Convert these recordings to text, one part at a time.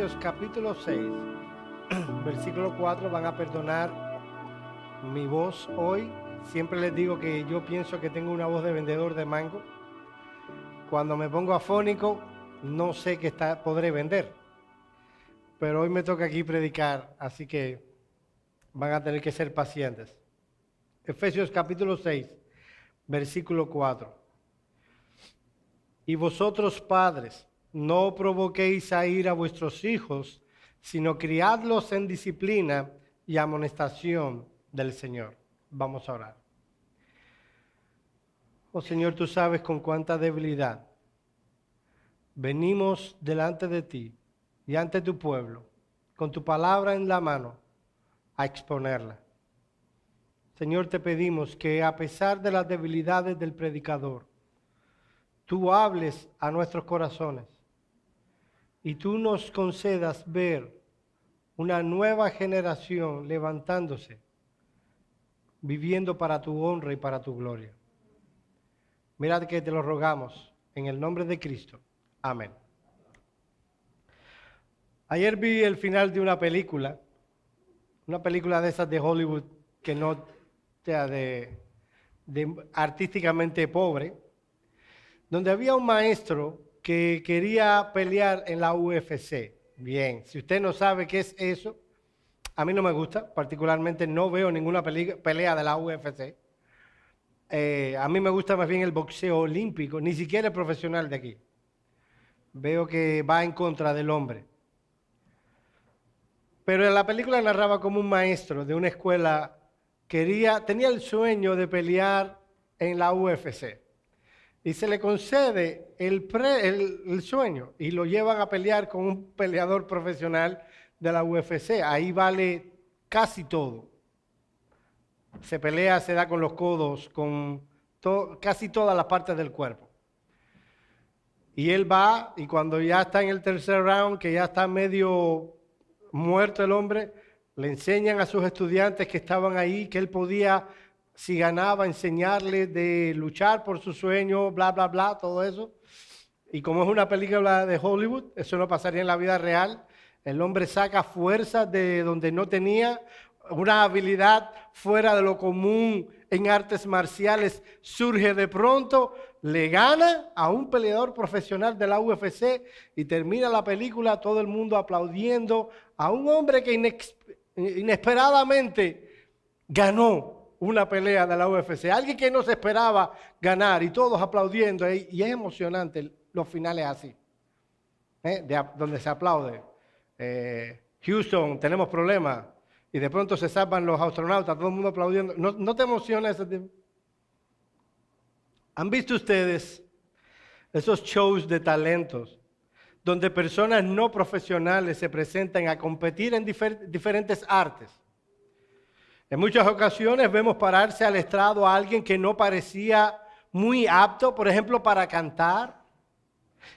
Efesios capítulo 6, versículo 4. Van a perdonar mi voz hoy. Siempre les digo que yo pienso que tengo una voz de vendedor de mango. Cuando me pongo afónico, no sé qué podré vender. Pero hoy me toca aquí predicar, así que van a tener que ser pacientes. Efesios capítulo 6, versículo 4. Y vosotros, padres, no provoquéis a ira a vuestros hijos, sino criadlos en disciplina y amonestación del Señor. Vamos a orar. Oh Señor, tú sabes con cuánta debilidad venimos delante de ti y ante tu pueblo, con tu palabra en la mano, a exponerla. Señor, te pedimos que a pesar de las debilidades del predicador, tú hables a nuestros corazones y tú nos concedas ver una nueva generación levantándose, viviendo para tu honra y para tu gloria. Mirad que te lo rogamos en el nombre de Cristo. Amén. Ayer vi el final de una película de esas de Hollywood que no sea de artísticamente pobre, donde había un maestro que quería pelear en la UFC. Bien, si usted no sabe qué es eso, a mí no me gusta, particularmente no veo ninguna pelea de la UFC. A mí me gusta más bien el boxeo olímpico, ni siquiera el profesional de aquí. Veo que va en contra del hombre. Pero en la película narraba como un maestro de una escuela tenía el sueño de pelear en la UFC. Y se le concede el sueño y lo llevan a pelear con un peleador profesional de la UFC. Ahí vale casi todo. Se pelea, se da con los codos, con casi todas las partes del cuerpo. Y él va, y cuando ya está en el tercer round, que ya está medio muerto el hombre, le enseñan a sus estudiantes que estaban ahí que él podía, si ganaba, enseñarles de luchar por su sueño, bla, bla, bla, todo eso. Y como es una película de Hollywood, eso no pasaría en la vida real. El hombre saca fuerzas de donde no tenía, una habilidad fuera de lo común en artes marciales surge de pronto, le gana a un peleador profesional de la UFC y termina la película todo el mundo aplaudiendo a un hombre que inesperadamente ganó una pelea de la UFC, alguien que no se esperaba ganar y todos aplaudiendo, y es emocionante los finales así, donde se aplaude. Houston, tenemos problemas, y de pronto se salvan los astronautas, todo el mundo aplaudiendo. ¿No te emociona ese tipo? ¿Han visto ustedes esos shows de talentos donde personas no profesionales se presentan a competir en diferentes artes? En muchas ocasiones vemos pararse al estrado a alguien que no parecía muy apto, por ejemplo, para cantar.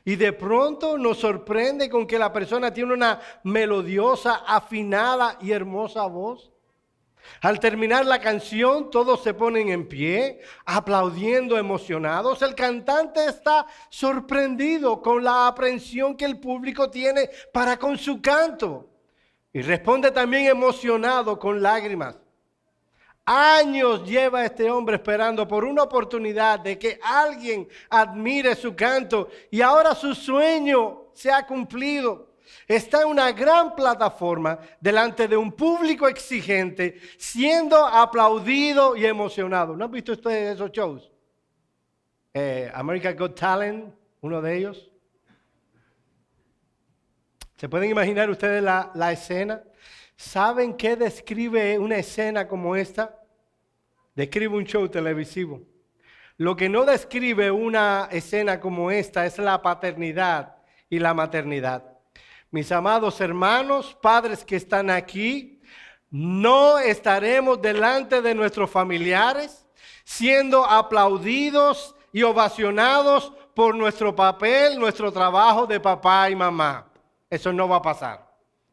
Y de pronto nos sorprende con que la persona tiene una melodiosa, afinada y hermosa voz. Al terminar la canción, todos se ponen en pie, aplaudiendo, emocionados. El cantante está sorprendido con la aprehensión que el público tiene para con su canto. Y responde también emocionado con lágrimas. Años lleva este hombre esperando por una oportunidad de que alguien admire su canto y ahora su sueño se ha cumplido. Está en una gran plataforma delante de un público exigente, siendo aplaudido y emocionado. ¿No han visto ustedes esos shows? America's Got Talent, uno de ellos. ¿Se pueden imaginar ustedes la escena? ¿Saben qué describe una escena como esta? Describe un show televisivo. Lo que no describe una escena como esta es la paternidad y la maternidad. Mis amados hermanos, padres que están aquí, no estaremos delante de nuestros familiares siendo aplaudidos y ovacionados por nuestro papel, nuestro trabajo de papá y mamá. Eso no va a pasar.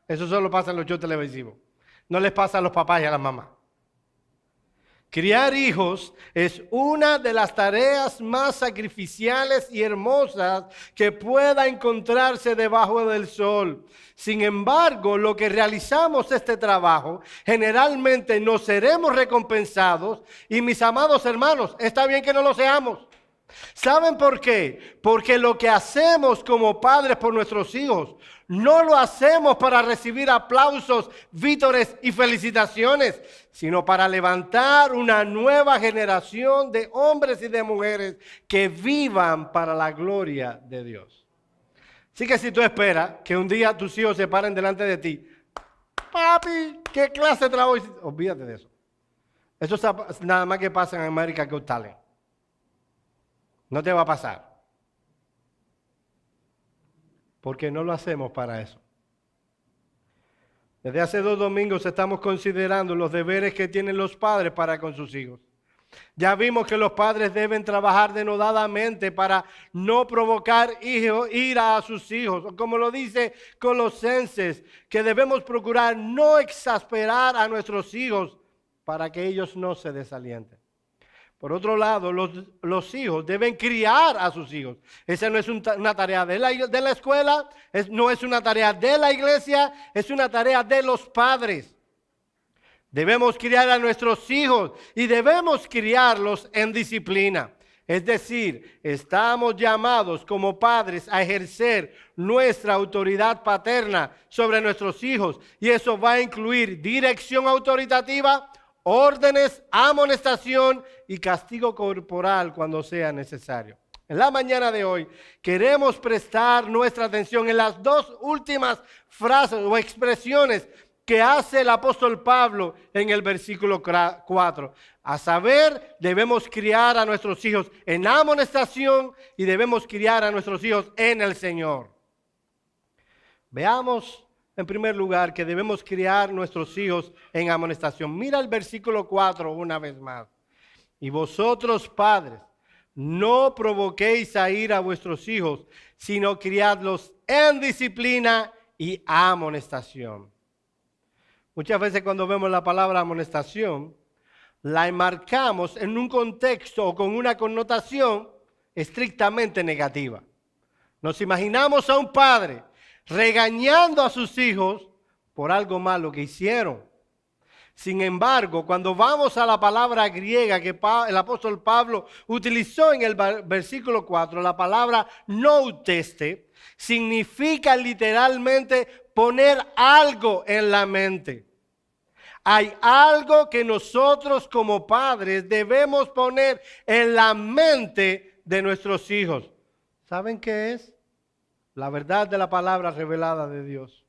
Eso solo pasa en los shows televisivos. No les pasa a los papás y a las mamás. Criar hijos es una de las tareas más sacrificiales y hermosas que pueda encontrarse debajo del sol. Sin embargo, lo que realizamos este trabajo, generalmente no seremos recompensados. Y mis amados hermanos, está bien que no lo seamos. ¿Saben por qué? Porque lo que hacemos como padres por nuestros hijos, no lo hacemos para recibir aplausos, vítores y felicitaciones, sino para levantar una nueva generación de hombres y de mujeres que vivan para la gloria de Dios. Así que si tú esperas que un día tus hijos se paren delante de ti, papi, ¿qué clase de trabajo hiciste? Olvídate de eso. Eso es nada más que pasa en American Got Talent. No te va a pasar. Porque no lo hacemos para eso. Desde hace 2 domingos estamos considerando los deberes que tienen los padres para con sus hijos. Ya vimos que los padres deben trabajar denodadamente para no provocar ira a sus hijos. O como lo dice Colosenses, que debemos procurar no exasperar a nuestros hijos para que ellos no se desalienten. Por otro lado, los hijos deben criar a sus hijos. Esa no es una tarea de la escuela, no es una tarea de la iglesia, es una tarea de los padres. Debemos criar a nuestros hijos y debemos criarlos en disciplina. Es decir, estamos llamados como padres a ejercer nuestra autoridad paterna sobre nuestros hijos. Y eso va a incluir dirección autoritativa, órdenes, amonestación y castigo corporal cuando sea necesario. En la mañana de hoy queremos prestar nuestra atención en las 2 últimas frases o expresiones que hace el apóstol Pablo en el versículo 4. A saber, debemos criar a nuestros hijos en amonestación y debemos criar a nuestros hijos en el Señor. Veamos en primer lugar que debemos criar nuestros hijos en amonestación. Mira el versículo 4 una vez más. Y vosotros, padres, no provoquéis a ira a vuestros hijos, sino criadlos en disciplina y amonestación. Muchas veces cuando vemos la palabra amonestación, la enmarcamos en un contexto o con una connotación estrictamente negativa. Nos imaginamos a un padre regañando a sus hijos por algo malo que hicieron. Sin embargo, cuando vamos a la palabra griega que el apóstol Pablo utilizó en el versículo 4, la palabra nouteste, significa literalmente poner algo en la mente. Hay algo que nosotros como padres debemos poner en la mente de nuestros hijos. ¿Saben qué es? La verdad de la palabra revelada de Dios.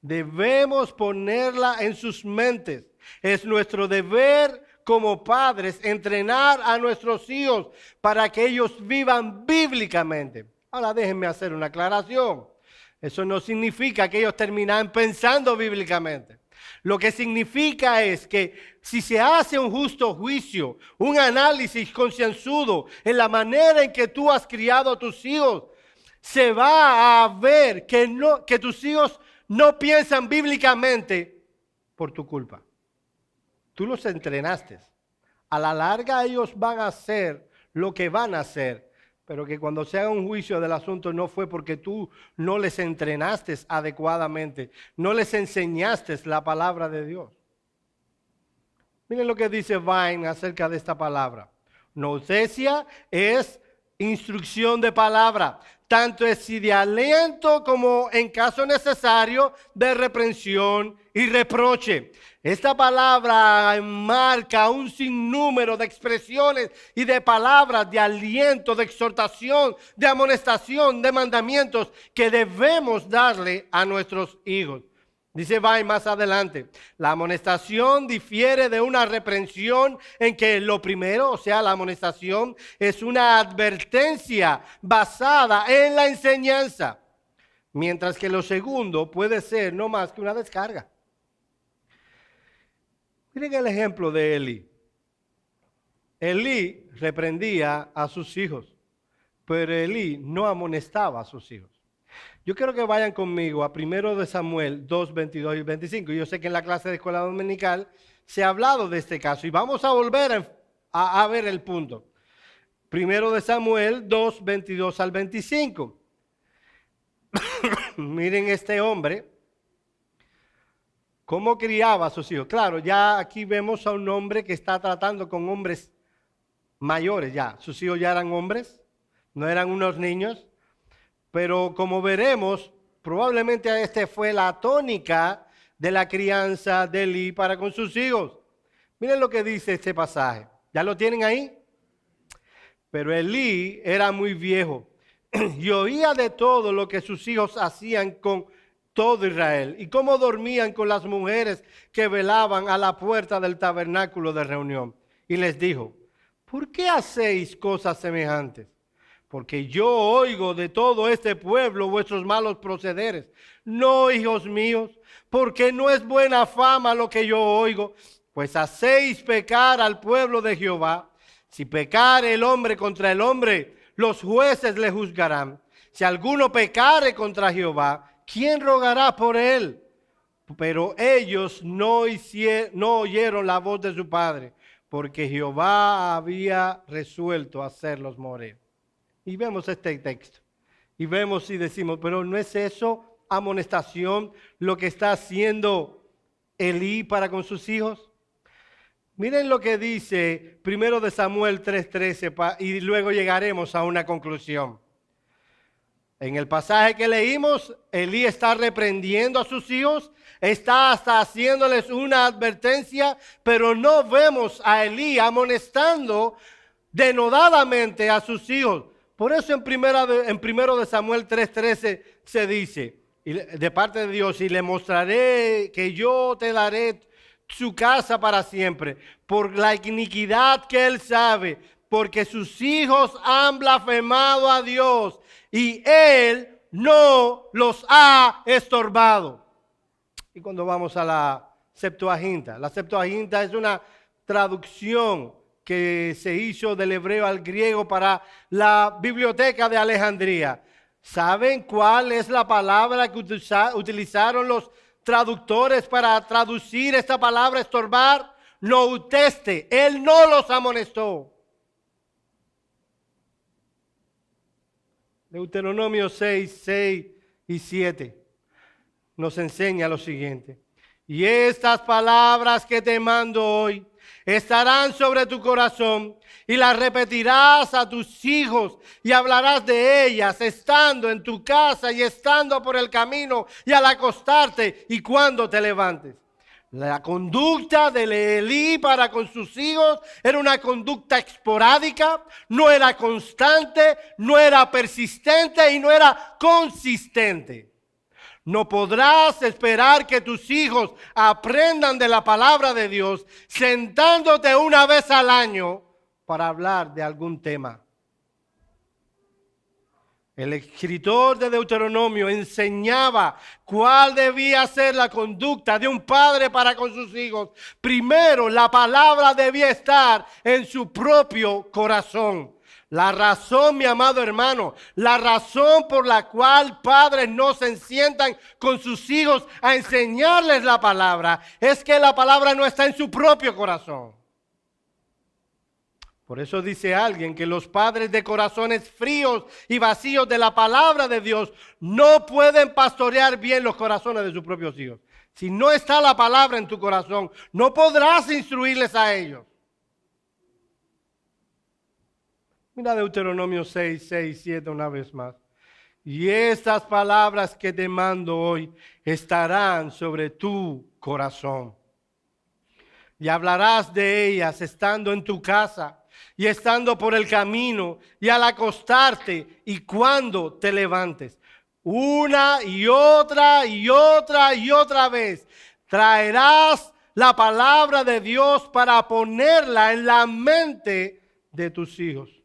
Debemos ponerla en sus mentes. Es nuestro deber como padres entrenar a nuestros hijos para que ellos vivan bíblicamente. Ahora déjenme hacer una aclaración. Eso no significa que ellos terminan pensando bíblicamente. Lo que significa es que si se hace un justo juicio, un análisis concienzudo en la manera en que tú has criado a tus hijos, se va a ver que tus hijos no piensan bíblicamente por tu culpa. Tú los entrenaste. A la larga ellos van a hacer lo que van a hacer, pero que cuando se haga un juicio del asunto no fue porque tú no les entrenaste adecuadamente, no les enseñaste la palabra de Dios. Miren lo que dice Vine acerca de esta palabra. Nocesia es instrucción de palabra. Tanto es si de aliento como en caso necesario de reprensión y reproche. Esta palabra enmarca un sinnúmero de expresiones y de palabras de aliento, de exhortación, de amonestación, de mandamientos que debemos darle a nuestros hijos. Dice Vine más adelante, la amonestación difiere de una reprensión en que lo primero, o sea, la amonestación es una advertencia basada en la enseñanza, mientras que lo segundo puede ser no más que una descarga. Miren el ejemplo de Elí. Elí reprendía a sus hijos, pero Elí no amonestaba a sus hijos. Yo quiero que vayan conmigo a 1 de Samuel 2, 22 y 25. Yo sé que en la clase de escuela dominical se ha hablado de este caso. Y vamos a volver a ver el punto. Primero de Samuel 2, 22 al 25. Miren este hombre, cómo criaba a sus hijos. Claro, ya aquí vemos a un hombre que está tratando con hombres mayores ya. Sus hijos ya eran hombres, no eran unos niños. Pero como veremos, probablemente esta fue la tónica de la crianza de Elí para con sus hijos. Miren lo que dice este pasaje. ¿Ya lo tienen ahí? Pero Elí era muy viejo y oía de todo lo que sus hijos hacían con todo Israel y cómo dormían con las mujeres que velaban a la puerta del tabernáculo de reunión. Y les dijo, ¿por qué hacéis cosas semejantes? Porque yo oigo de todo este pueblo vuestros malos procederes. No, hijos míos, porque no es buena fama lo que yo oigo, pues hacéis pecar al pueblo de Jehová. Si pecare el hombre contra el hombre, los jueces le juzgarán. Si alguno pecare contra Jehová, ¿quién rogará por él? Pero ellos no oyeron la voz de su padre, porque Jehová había resuelto hacerlos morir. Y vemos este texto. Y vemos y decimos, pero ¿no es eso amonestación lo que está haciendo Elí para con sus hijos? Miren lo que dice primero de Samuel 3:13 y luego llegaremos a una conclusión. En el pasaje que leímos, Elí está reprendiendo a sus hijos, está hasta haciéndoles una advertencia, pero no vemos a Elí amonestando denodadamente a sus hijos. Por eso en primero de Samuel 3:13 se dice, de parte de Dios, y le mostraré que yo te daré su casa para siempre, por la iniquidad que él sabe, porque sus hijos han blasfemado a Dios y él no los ha estorbado. Y cuando vamos a la Septuaginta es una traducción que se hizo del hebreo al griego para la biblioteca de Alejandría. ¿Saben cuál es la palabra que utilizaron los traductores para traducir esta palabra estorbar? Nouteste. Él no los amonestó. Deuteronomio 6, 6 y 7 nos enseña lo siguiente. Y estas palabras que te mando hoy estarán sobre tu corazón y las repetirás a tus hijos y hablarás de ellas estando en tu casa y estando por el camino y al acostarte y cuando te levantes. La conducta de Elí para con sus hijos era una conducta esporádica, no era constante, no era persistente y no era consistente. No podrás esperar que tus hijos aprendan de la palabra de Dios sentándote una vez al año para hablar de algún tema. El escritor de Deuteronomio enseñaba cuál debía ser la conducta de un padre para con sus hijos. Primero, la palabra debía estar en su propio corazón. La razón, mi amado hermano, la razón por la cual padres no se sientan con sus hijos a enseñarles la palabra es que la palabra no está en su propio corazón. Por eso dice alguien que los padres de corazones fríos y vacíos de la palabra de Dios no pueden pastorear bien los corazones de sus propios hijos. Si no está la palabra en tu corazón, no podrás instruirles a ellos. Mira Deuteronomio 6, 6, 7 una vez más. Y estas palabras que te mando hoy estarán sobre tu corazón. Y hablarás de ellas estando en tu casa y estando por el camino y al acostarte y cuando te levantes. Una y otra y otra y otra vez traerás la palabra de Dios para ponerla en la mente de tus hijos.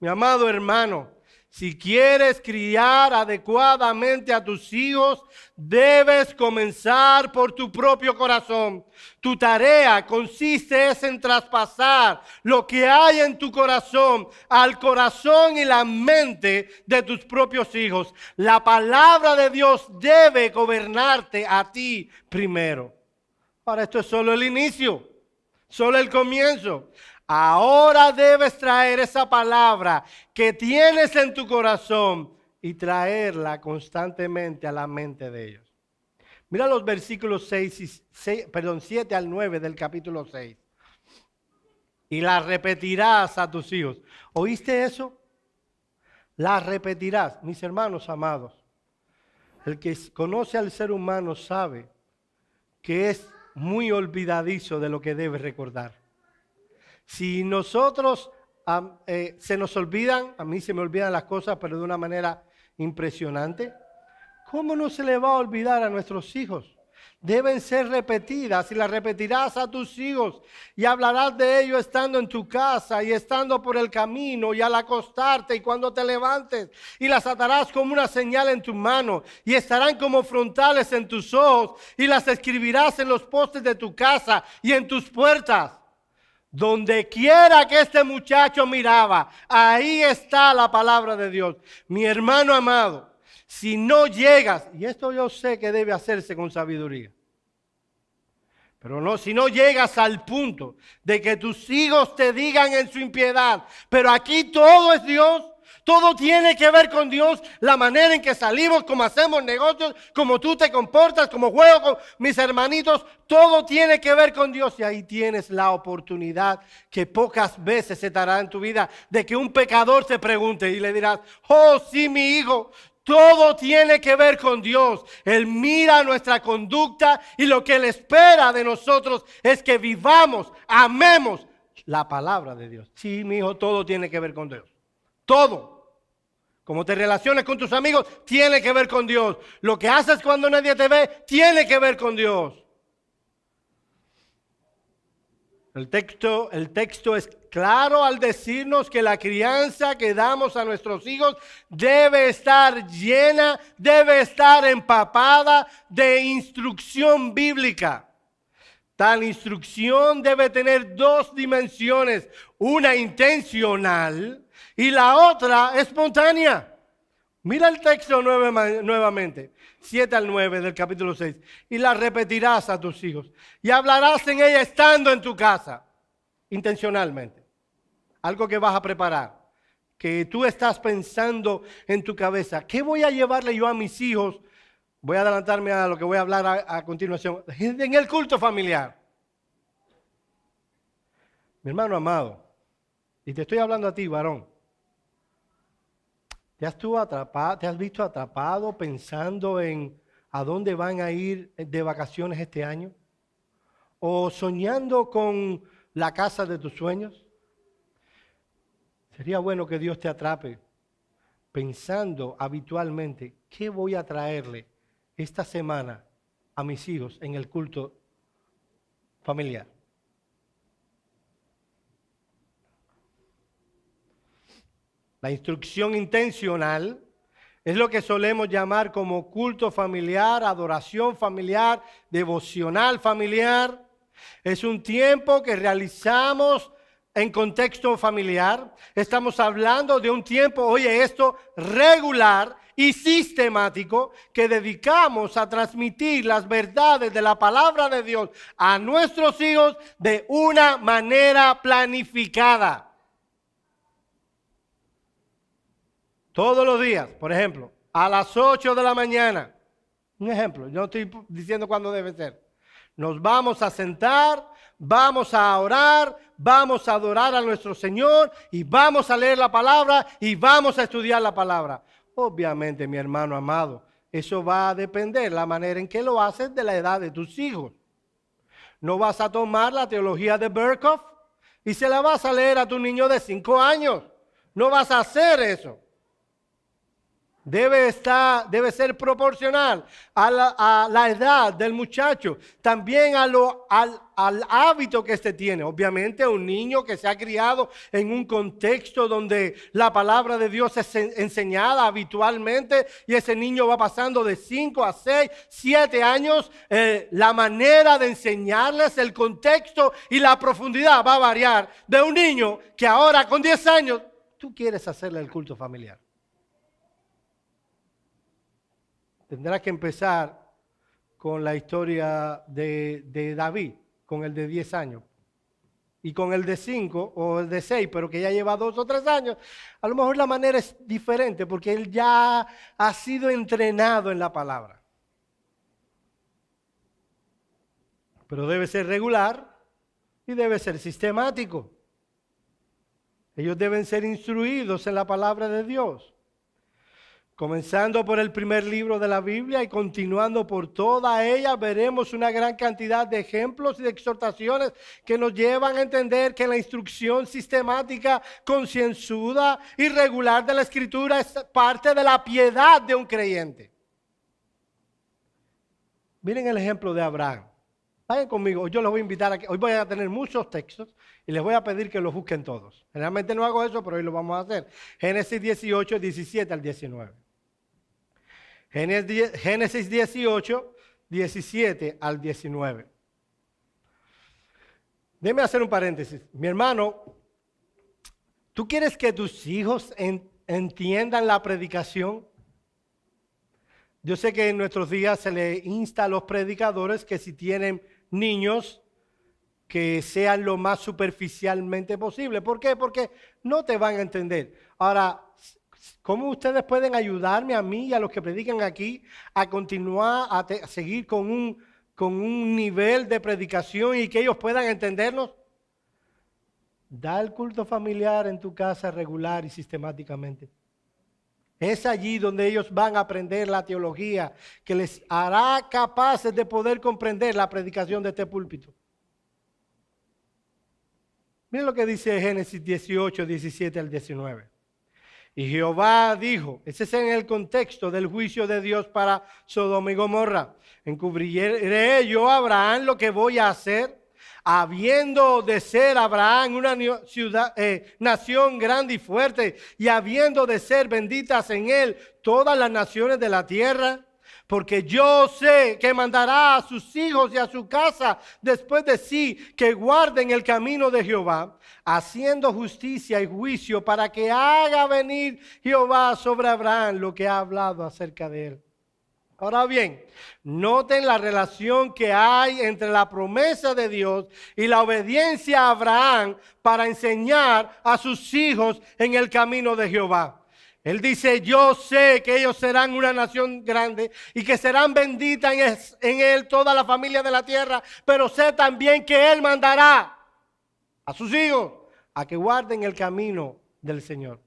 Mi amado hermano, si quieres criar adecuadamente a tus hijos, debes comenzar por tu propio corazón. Tu tarea consiste en traspasar lo que hay en tu corazón al corazón y la mente de tus propios hijos. La palabra de Dios debe gobernarte a ti primero. Ahora esto es solo el inicio, solo el comienzo. Ahora debes traer esa palabra que tienes en tu corazón y traerla constantemente a la mente de ellos. Mira los versículos 7 al 9 del capítulo 6. Y la repetirás a tus hijos. ¿Oíste eso? La repetirás. Mis hermanos amados, el que conoce al ser humano sabe que es muy olvidadizo de lo que debe recordar. Si nosotros se nos olvidan, a mí se me olvidan las cosas, pero de una manera impresionante, ¿cómo no se le va a olvidar a nuestros hijos? Deben ser repetidas y las repetirás a tus hijos y hablarás de ello estando en tu casa y estando por el camino y al acostarte y cuando te levantes, y las atarás como una señal en tu mano y estarán como frontales en tus ojos y las escribirás en los postes de tu casa y en tus puertas. Donde quiera que este muchacho miraba, ahí está la palabra de Dios. Mi hermano amado, si no llegas, y esto yo sé que debe hacerse con sabiduría, pero no, si no llegas al punto de que tus hijos te digan en su impiedad, pero aquí todo es Dios, todo tiene que ver con Dios, la manera en que salimos, cómo hacemos negocios, cómo tú te comportas, cómo juego con mis hermanitos, todo tiene que ver con Dios. Y ahí tienes la oportunidad que pocas veces se te dará en tu vida de que un pecador te pregunte y le dirás, oh sí, mi hijo, todo tiene que ver con Dios. Él mira nuestra conducta y lo que Él espera de nosotros es que vivamos, amemos la palabra de Dios. Sí, mi hijo, todo tiene que ver con Dios. Todo. Como te relacionas con tus amigos, tiene que ver con Dios. Lo que haces cuando nadie te ve, tiene que ver con Dios. El texto es claro al decirnos que la crianza que damos a nuestros hijos debe estar llena, debe estar empapada de instrucción bíblica. Tal instrucción debe tener dos dimensiones, una intencional y la otra espontánea. Mira el texto nuevamente, 7 al 9 del capítulo 6. Y la repetirás a tus hijos y hablarás en ella estando en tu casa, intencionalmente. Algo que vas a preparar, que tú estás pensando en tu cabeza. ¿Qué voy a llevarle yo a mis hijos? Voy a adelantarme a lo que voy a hablar a continuación. En el culto familiar. Mi hermano amado, y te estoy hablando a ti, varón. ¿Te has visto atrapado pensando en a dónde van a ir de vacaciones este año? ¿O soñando con la casa de tus sueños? Sería bueno que Dios te atrape pensando habitualmente, ¿qué voy a traerle esta semana a mis hijos en el culto familiar? La instrucción intencional es lo que solemos llamar como culto familiar, adoración familiar, devocional familiar. Es un tiempo que realizamos en contexto familiar. Estamos hablando de un tiempo, oye esto, regular y sistemático que dedicamos a transmitir las verdades de la palabra de Dios a nuestros hijos de una manera planificada. Todos los días, por ejemplo, a las 8 de la mañana. Un ejemplo, yo no estoy diciendo cuándo debe ser. Nos vamos a sentar, vamos a orar, vamos a adorar a nuestro Señor y vamos a leer la palabra y vamos a estudiar la palabra. Obviamente, mi hermano amado, eso va a depender la manera en que lo haces de la edad de tus hijos. No vas a tomar la teología de Berkhoff y se la vas a leer a tu niño de 5 años. No vas a hacer eso. Debe ser proporcional a la edad del muchacho, también al hábito que éste tiene. Obviamente un niño que se ha criado en un contexto donde la palabra de Dios es enseñada habitualmente y ese niño va pasando de 5 a 6, 7 años, la manera de enseñarles, el contexto y la profundidad va a variar de un niño que ahora con 10 años tú quieres hacerle el culto familiar. Tendrás que empezar con la historia de David, con el de 10 años. Y con el de 5 o el de 6, pero que ya lleva 2 o 3 años, a lo mejor la manera es diferente porque él ya ha sido entrenado en la palabra. Pero debe ser regular y debe ser sistemático. Ellos deben ser instruidos en la palabra de Dios. Comenzando por el primer libro de la Biblia y continuando por toda ella, veremos una gran cantidad de ejemplos y de exhortaciones que nos llevan a entender que la instrucción sistemática, concienzuda y regular de la Escritura es parte de la piedad de un creyente. Miren el ejemplo de Abraham. Vayan conmigo, yo los voy a invitar a que hoy voy a tener muchos textos y les voy a pedir que los busquen todos. Generalmente no hago eso, pero hoy lo vamos a hacer. Génesis 18, 17 al 19. Génesis 18, 17 al 19. Déjeme hacer un paréntesis. Mi hermano, ¿tú quieres que tus hijos entiendan la predicación? Yo sé que en nuestros días se le insta a los predicadores que si tienen niños, que sean lo más superficialmente posible. ¿Por qué? Porque no te van a entender. Ahora, ¿cómo ustedes pueden ayudarme a mí y a los que predican aquí a continuar a seguir con un nivel de predicación y que ellos puedan entendernos? Da el culto familiar en tu casa regular y sistemáticamente. Es allí donde ellos van a aprender la teología que les hará capaces de poder comprender la predicación de este púlpito. Miren lo que dice Génesis 18, 17 al 19. Y Jehová dijo, ese es en el contexto del juicio de Dios para Sodoma y Gomorra, encubriré yo a Abraham lo que voy a hacer, habiendo de ser Abraham una nación grande y fuerte, y habiendo de ser benditas en él todas las naciones de la tierra. Porque yo sé que mandará a sus hijos y a su casa después de sí que guarden el camino de Jehová, haciendo justicia y juicio para que haga venir Jehová sobre Abraham lo que ha hablado acerca de él. Ahora bien, noten la relación que hay entre la promesa de Dios y la obediencia a Abraham para enseñar a sus hijos en el camino de Jehová. Él dice, yo sé que ellos serán una nación grande y que serán benditas en él toda la familia de la tierra, pero sé también que él mandará a sus hijos a que guarden el camino del Señor.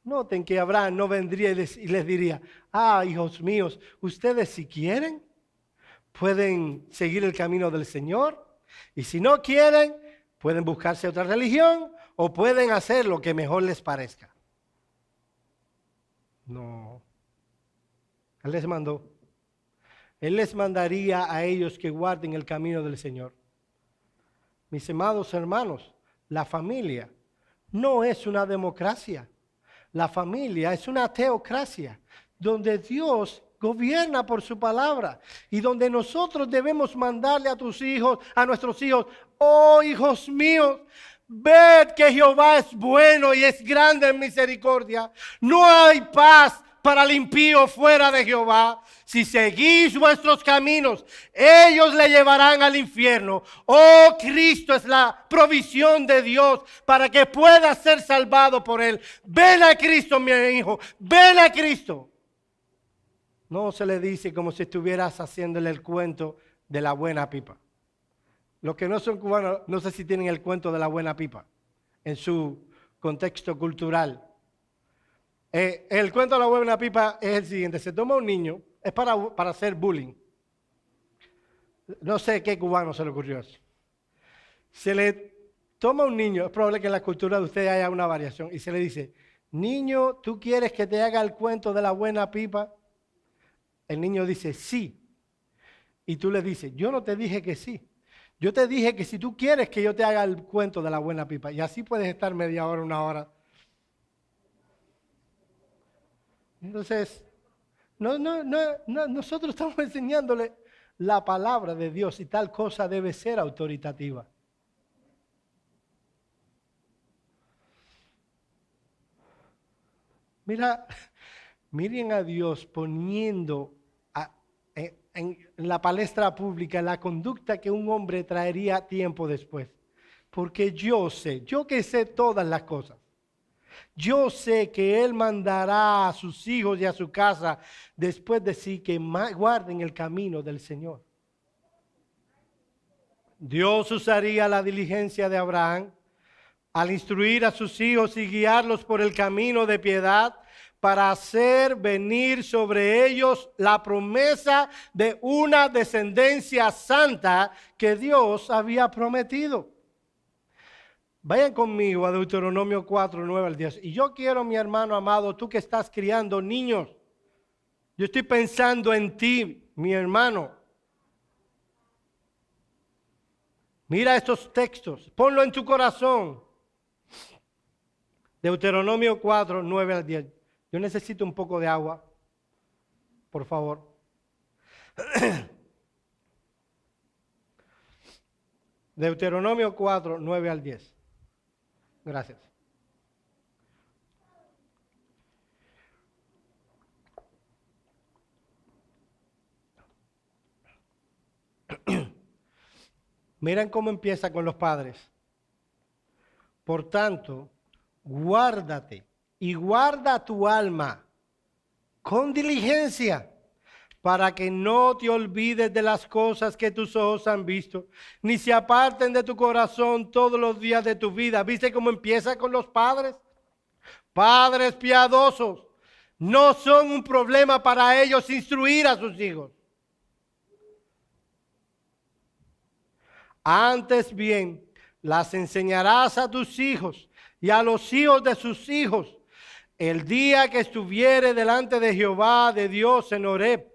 Noten que Abraham no vendría y les diría, hijos míos, ustedes si quieren pueden seguir el camino del Señor y si no quieren pueden buscarse otra religión o pueden hacer lo que mejor les parezca. No, Él les mandó. Él les mandaría a ellos que guarden el camino del Señor. Mis amados hermanos, la familia no es una democracia. La familia es una teocracia, donde Dios gobierna por su palabra y donde nosotros debemos mandarle a tus hijos, a nuestros hijos, oh hijos míos, ved que Jehová es bueno y es grande en misericordia. No hay paz para el impío fuera de Jehová. Si seguís vuestros caminos, ellos le llevarán al infierno. Oh, Cristo es la provisión de Dios para que puedas ser salvado por él. Ven a Cristo, mi hijo, ven a Cristo. No se le dice como si estuvieras haciéndole el cuento de la buena pipa. Los que no son cubanos, no sé si tienen el cuento de la buena pipa en su contexto cultural. El cuento de la buena pipa es el siguiente. Se toma un niño, es para hacer bullying. No sé qué cubano se le ocurrió eso. Se le toma un niño, es probable que en la cultura de ustedes haya una variación, y se le dice, niño, ¿tú quieres que te haga el cuento de la buena pipa? El niño dice, sí. Y tú le dices, yo no te dije que sí. Yo te dije que si tú quieres que yo te haga el cuento de la buena pipa, y así puedes estar media hora, una hora. Entonces, nosotros estamos enseñándole la palabra de Dios y tal cosa debe ser autoritativa. Mira, miren a Dios poniendo en la palestra pública la conducta que un hombre traería tiempo después. Porque yo sé, yo que sé todas las cosas, yo sé que Él mandará a sus hijos y a su casa después de sí que guarden el camino del Señor. Dios usaría la diligencia de Abraham al instruir a sus hijos y guiarlos por el camino de piedad para hacer venir sobre ellos la promesa de una descendencia santa que Dios había prometido. Vayan conmigo a Deuteronomio 4, 9 al 10. Y yo quiero, mi hermano amado, tú que estás criando niños, yo estoy pensando en ti, mi hermano. Mira estos textos, ponlo en tu corazón. Deuteronomio 4, 9 al 10. Yo necesito un poco de agua, por favor. Deuteronomio 4, 9 al 10. Gracias. Miren cómo empieza con los padres. Por tanto, guárdate y guarda tu alma con diligencia para que no te olvides de las cosas que tus ojos han visto, ni se aparten de tu corazón todos los días de tu vida. ¿Viste cómo empieza con los padres? Padres piadosos. No son un problema para ellos instruir a sus hijos. Antes bien, las enseñarás a tus hijos y a los hijos de sus hijos, el día que estuviere delante de Jehová, de Dios en Horeb,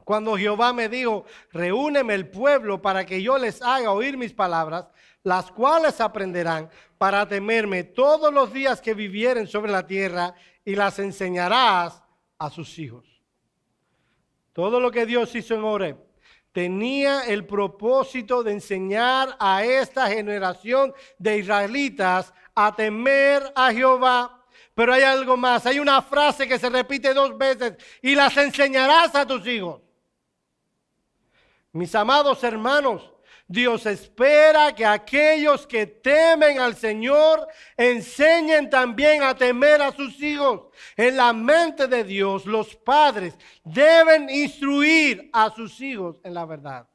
cuando Jehová me dijo, reúneme el pueblo para que yo les haga oír mis palabras, las cuales aprenderán para temerme todos los días que vivieren sobre la tierra, y las enseñarás a sus hijos. Todo lo que Dios hizo en Horeb tenía el propósito de enseñar a esta generación de israelitas a temer a Jehová. Pero hay algo más, hay una frase que se repite 2 veces, y las enseñarás a tus hijos. Mis amados hermanos, Dios espera que aquellos que temen al Señor enseñen también a temer a sus hijos. En la mente de Dios, los padres deben instruir a sus hijos en la verdad.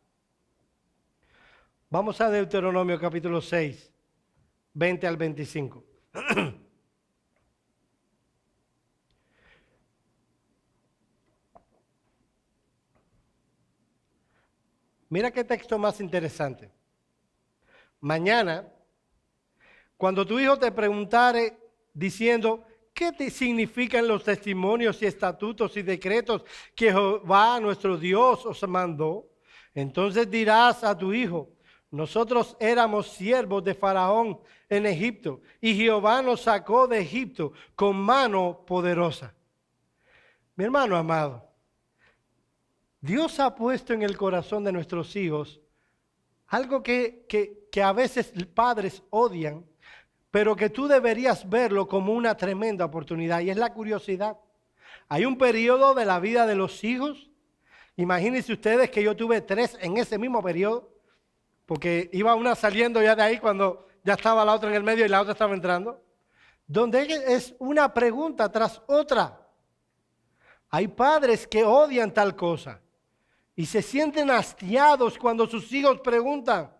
Vamos a Deuteronomio capítulo 6, 20 al 25. Mira qué texto más interesante. Mañana, cuando tu hijo te preguntare diciendo, ¿qué te significan los testimonios y estatutos y decretos que Jehová nuestro Dios os mandó? Entonces dirás a tu hijo, nosotros éramos siervos de Faraón en Egipto, y Jehová nos sacó de Egipto con mano poderosa. Mi hermano amado, Dios ha puesto en el corazón de nuestros hijos algo que a veces padres odian, pero que tú deberías verlo como una tremenda oportunidad, y es la curiosidad. Hay un periodo de la vida de los hijos, imagínense ustedes que yo tuve 3 en ese mismo periodo, porque iba una saliendo ya de ahí cuando ya estaba la otra en el medio y la otra estaba entrando, donde es una pregunta tras otra. Hay padres que odian tal cosa y se sienten hastiados cuando sus hijos preguntan,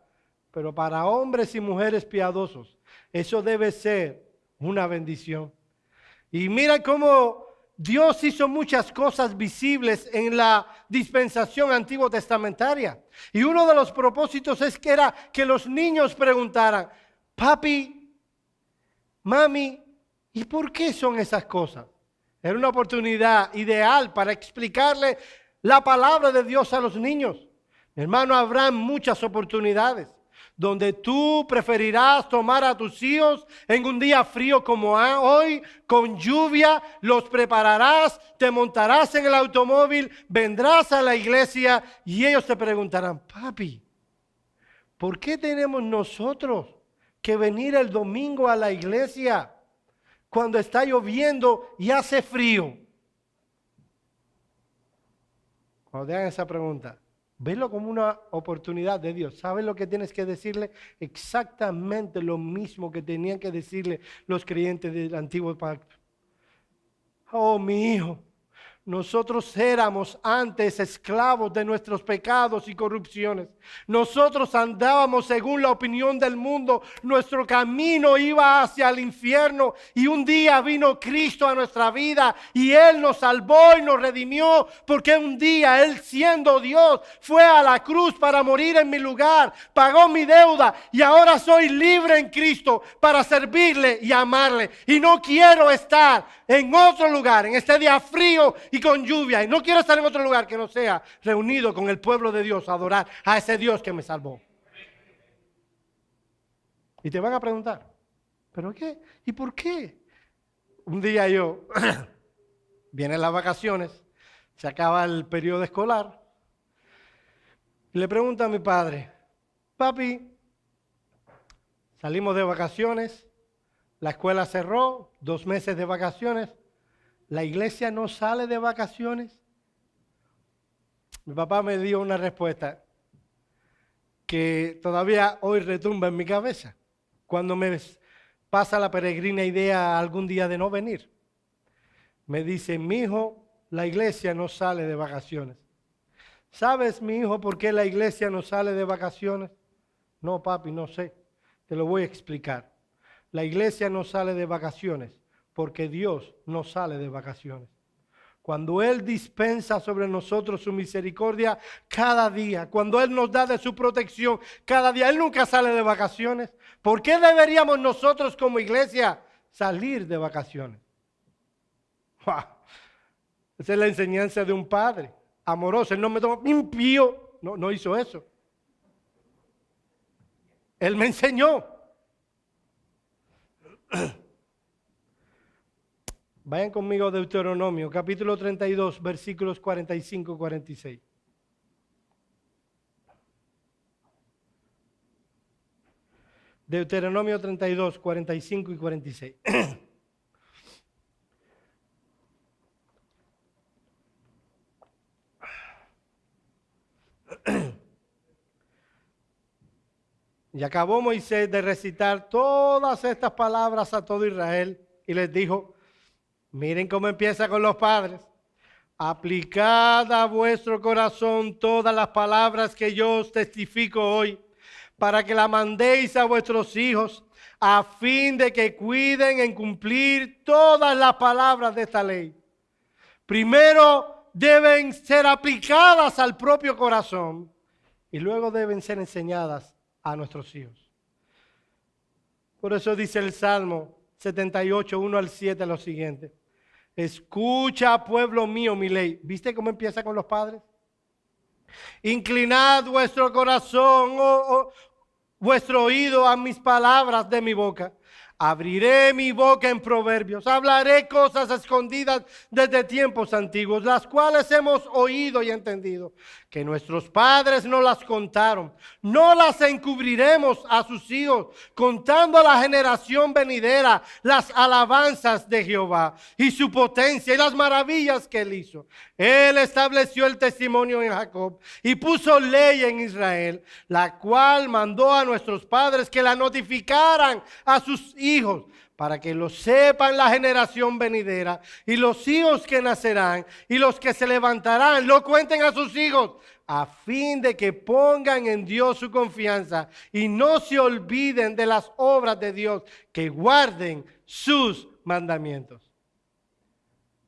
pero para hombres y mujeres piadosos, eso debe ser una bendición. Y mira cómo Dios hizo muchas cosas visibles en la dispensación antiguo testamentaria. Y uno de los propósitos era que los niños preguntaran, papi, mami, ¿y por qué son esas cosas? Era una oportunidad ideal para explicarle la palabra de Dios a los niños. Hermano, habrá muchas oportunidades donde tú preferirás tomar a tus hijos en un día frío como hoy, con lluvia, los prepararás, te montarás en el automóvil, vendrás a la iglesia y ellos te preguntarán, papi, ¿por qué tenemos nosotros que venir el domingo a la iglesia cuando está lloviendo y hace frío? Cuando te hagan esa pregunta, velo como una oportunidad de Dios. ¿Sabes lo que tienes que decirle? Exactamente lo mismo que tenían que decirle los creyentes del antiguo pacto. Oh, mi hijo, nosotros éramos antes esclavos de nuestros pecados y corrupciones. Nosotros andábamos según la opinión del mundo. Nuestro camino iba hacia el infierno. Y un día vino Cristo a nuestra vida y Él nos salvó y nos redimió. Porque un día Él, siendo Dios, fue a la cruz para morir en mi lugar. Pagó mi deuda y ahora soy libre en Cristo para servirle y amarle. Y no quiero estar en otro lugar, en este día frío y con lluvia. Y no quiero estar en otro lugar que no sea reunido con el pueblo de Dios a adorar a ese Dios que me salvó. Y te van a preguntar, ¿pero qué? ¿Y por qué? Un día vienen las vacaciones, se acaba el periodo escolar, y le pregunto a mi padre, papi, salimos de vacaciones, la escuela cerró, 2 meses de vacaciones, ¿la iglesia no sale de vacaciones? Mi papá me dio una respuesta que todavía hoy retumba en mi cabeza cuando me pasa la peregrina idea algún día de no venir. Me dice, mi hijo, la iglesia no sale de vacaciones. ¿Sabes, mi hijo, por qué la iglesia no sale de vacaciones? No, papi, no sé. Te lo voy a explicar. La iglesia no sale de vacaciones porque Dios no sale de vacaciones. Cuando Él dispensa sobre nosotros su misericordia cada día, cuando Él nos da de su protección cada día, Él nunca sale de vacaciones. ¿Por qué deberíamos nosotros como iglesia salir de vacaciones? ¡Wow! Esa es la enseñanza de un padre amoroso. Él no me tomó impío, no hizo eso. Él me enseñó. Vayan conmigo a Deuteronomio, capítulo 32, versículos 45 y 46. Deuteronomio 32, 45 y 46. Y acabó Moisés de recitar todas estas palabras a todo Israel y les dijo, miren cómo empieza con los padres. Aplicad a vuestro corazón todas las palabras que yo os testifico hoy, para que la mandéis a vuestros hijos, a fin de que cuiden en cumplir todas las palabras de esta ley. Primero deben ser aplicadas al propio corazón y luego deben ser enseñadas a nuestros hijos. Por eso dice el Salmo 78, 1 al 7 lo siguiente. Escucha, pueblo mío, mi ley. ¿Viste cómo empieza con los padres? Inclinad vuestro corazón, vuestro oído a mis palabras de mi boca. Abriré mi boca en proverbios, hablaré cosas escondidas desde tiempos antiguos, las cuales hemos oído y entendido, que nuestros padres no las contaron. No las encubriremos a sus hijos, contando a la generación venidera las alabanzas de Jehová y su potencia y las maravillas que él hizo. Él estableció el testimonio en Jacob y puso ley en Israel, la cual mandó a nuestros padres que la notificaran a sus hijos, para que lo sepan la generación venidera y los hijos que nacerán y los que se levantarán lo cuenten a sus hijos, a fin de que pongan en Dios su confianza y no se olviden de las obras de Dios, que guarden sus mandamientos.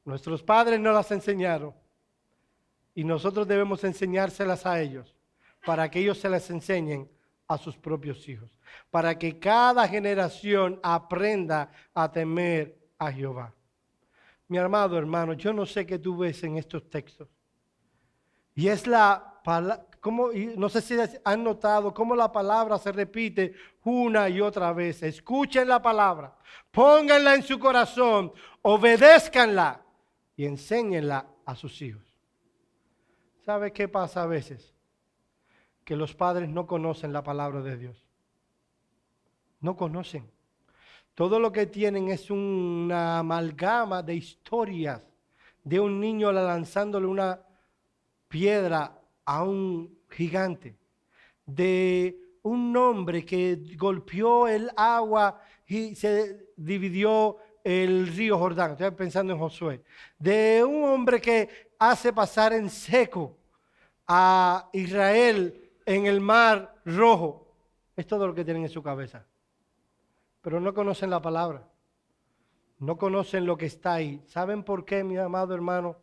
Nuestros padres nos las enseñaron y nosotros debemos enseñárselas a ellos para que ellos se las enseñen a sus propios hijos, para que cada generación aprenda a temer a Jehová. Mi amado hermano, yo no sé qué tú ves en estos textos. Y es la palabra, no sé si han notado cómo la palabra se repite una y otra vez. Escuchen la palabra, pónganla en su corazón, obedézcanla y enséñenla a sus hijos. ¿Sabe qué pasa a veces? Que los padres no conocen la palabra de Dios. No conocen. Todo lo que tienen es una amalgama de historias de un niño lanzándole una piedra a un gigante, de un hombre que golpeó el agua y se dividió el río Jordán. Estoy pensando en Josué. De un hombre que hace pasar en seco a Israel en el mar rojo. Es todo lo que tienen en su cabeza. Pero no conocen la palabra. No conocen lo que está ahí. ¿Saben por qué, mi amado hermano?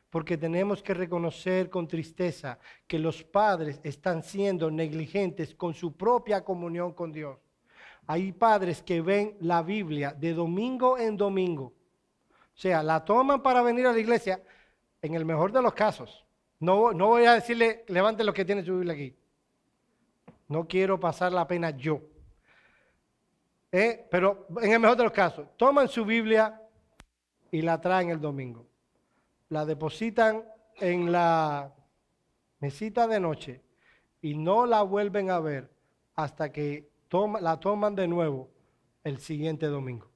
Porque tenemos que reconocer con tristeza que los padres están siendo negligentes con su propia comunión con Dios. Hay padres que ven la Biblia de domingo en domingo. O sea, la toman para venir a la iglesia en el mejor de los casos. No voy a decirle, levante lo que tiene su Biblia aquí. No quiero pasar la pena yo. Pero en el mejor de los casos, toman su Biblia y la traen el domingo. La depositan en la mesita de noche y no la vuelven a ver hasta que la toman de nuevo el siguiente domingo.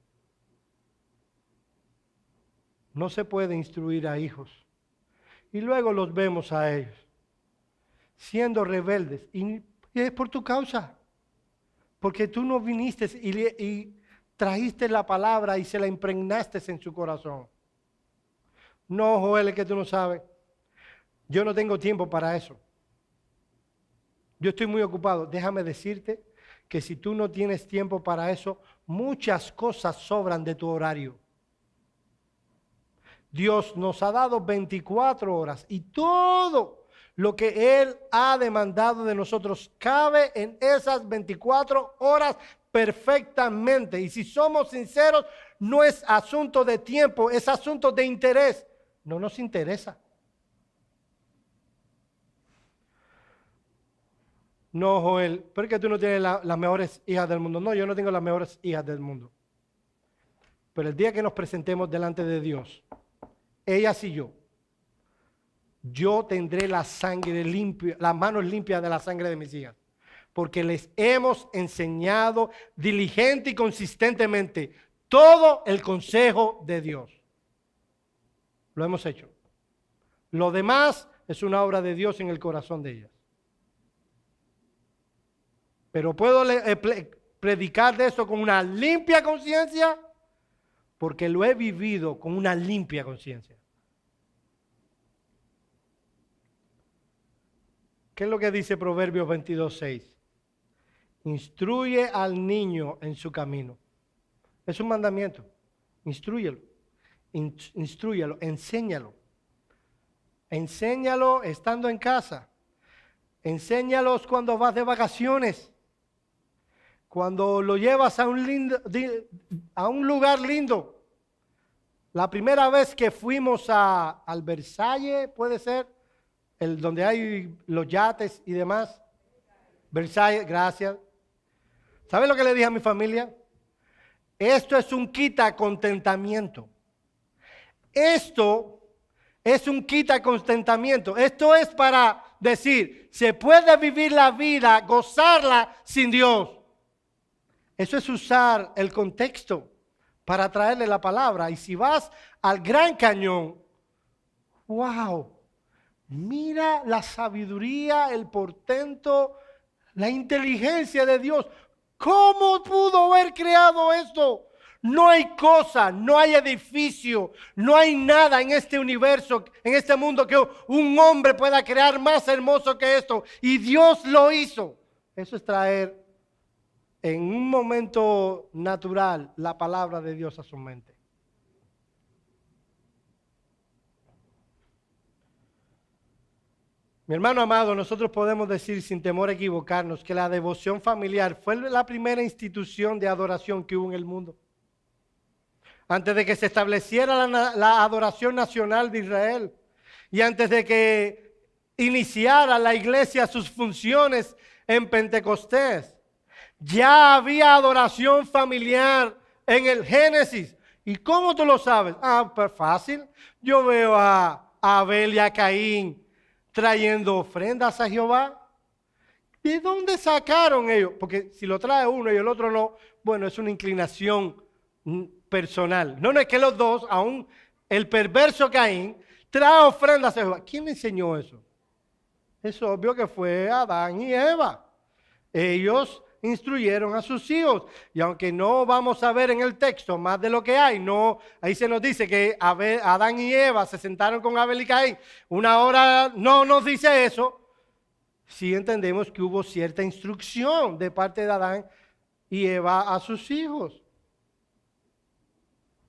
No se puede instruir a hijos. Y luego los vemos a ellos siendo rebeldes. Y es por tu causa. Porque tú no viniste y trajiste la palabra y se la impregnaste en su corazón. No, Joel, es que tú no sabes. Yo no tengo tiempo para eso. Yo estoy muy ocupado. Déjame decirte que si tú no tienes tiempo para eso, muchas cosas sobran de tu horario. Dios nos ha dado 24 horas y todo lo que Él ha demandado de nosotros cabe en esas 24 horas perfectamente. Y si somos sinceros, no es asunto de tiempo, es asunto de interés. No nos interesa. No, Joel, ¿por qué tú no tienes las mejores hijas del mundo? No, yo no tengo las mejores hijas del mundo. Pero el día que nos presentemos delante de Dios, ellas y yo tendré la sangre limpia, las manos limpias de la sangre de mis hijas. Porque les hemos enseñado diligente y consistentemente todo el consejo de Dios. Lo hemos hecho. Lo demás es una obra de Dios en el corazón de ellas. Pero puedo predicar de esto con una limpia conciencia porque lo he vivido con una limpia conciencia. ¿Qué es lo que dice Proverbios 22:6? Instruye al niño en su camino. Es un mandamiento. Instrúyelo. Instrúyelo, enséñalo. Enséñalo estando en casa. Enséñalos cuando vas de vacaciones. Cuando lo llevas a un lugar lindo. La primera vez que fuimos al Versalles, puede ser, donde hay los yates y demás. Versalles, gracias. ¿Sabes lo que le dije a mi familia? Esto es un quita contentamiento. Esto es un quita contentamiento. Esto es para decir, se puede vivir la vida, gozarla sin Dios. Eso es usar el contexto para traerle la palabra. Y si vas al Gran Cañón, wow, mira la sabiduría, el portento, la inteligencia de Dios. ¿Cómo pudo haber creado esto? No hay cosa, no hay edificio, no hay nada en este universo, en este mundo que un hombre pueda crear más hermoso que esto. Y Dios lo hizo. Eso es traer en un momento natural la palabra de Dios a su mente. Mi hermano amado, nosotros podemos decir sin temor a equivocarnos que la devoción familiar fue la primera institución de adoración que hubo en el mundo. Antes de que se estableciera la adoración nacional de Israel y antes de que iniciara la iglesia sus funciones en Pentecostés, ya había adoración familiar en el Génesis. ¿Y cómo tú lo sabes? Pues fácil. Yo veo a Abel y a Caín trayendo ofrendas a Jehová. ¿De dónde sacaron ellos? Porque si lo trae uno y el otro no, bueno, es una inclinación personal. No es que los dos, aún el perverso Caín, trae ofrendas a Jehová. ¿Quién le enseñó eso? es obvio que fue Adán y Eva. Ellos instruyeron a sus hijos. Y aunque no vamos a ver en el texto más de lo que hay, no, ahí se nos dice que Adán y Eva se sentaron con Abel y Caín. Una hora no nos dice eso. Sí entendemos que hubo cierta instrucción de parte de Adán y Eva a sus hijos.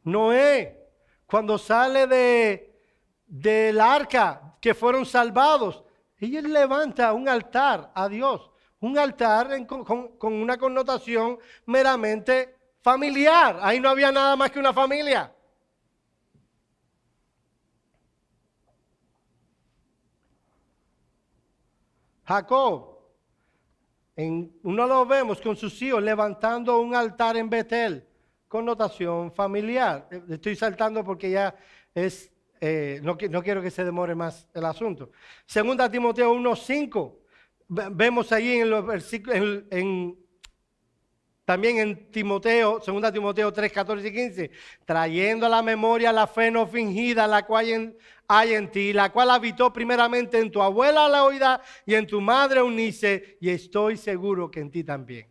Noé, cuando sale del arca, que fueron salvados, ellos levantan un altar a Dios. Un altar con una connotación meramente familiar. Ahí no había nada más que una familia. Jacob, uno lo vemos con sus hijos levantando un altar en Betel, connotación familiar. Estoy saltando porque ya es, no quiero que se demore más el asunto. Segunda Timoteo 1:5. Vemos ahí en los versículos, también en Timoteo, 2 Timoteo 3, 14 y 15, trayendo a la memoria la fe no fingida, la cual hay en ti, la cual habitó primeramente en tu abuela Loida y en tu madre Eunice, y estoy seguro que en ti también.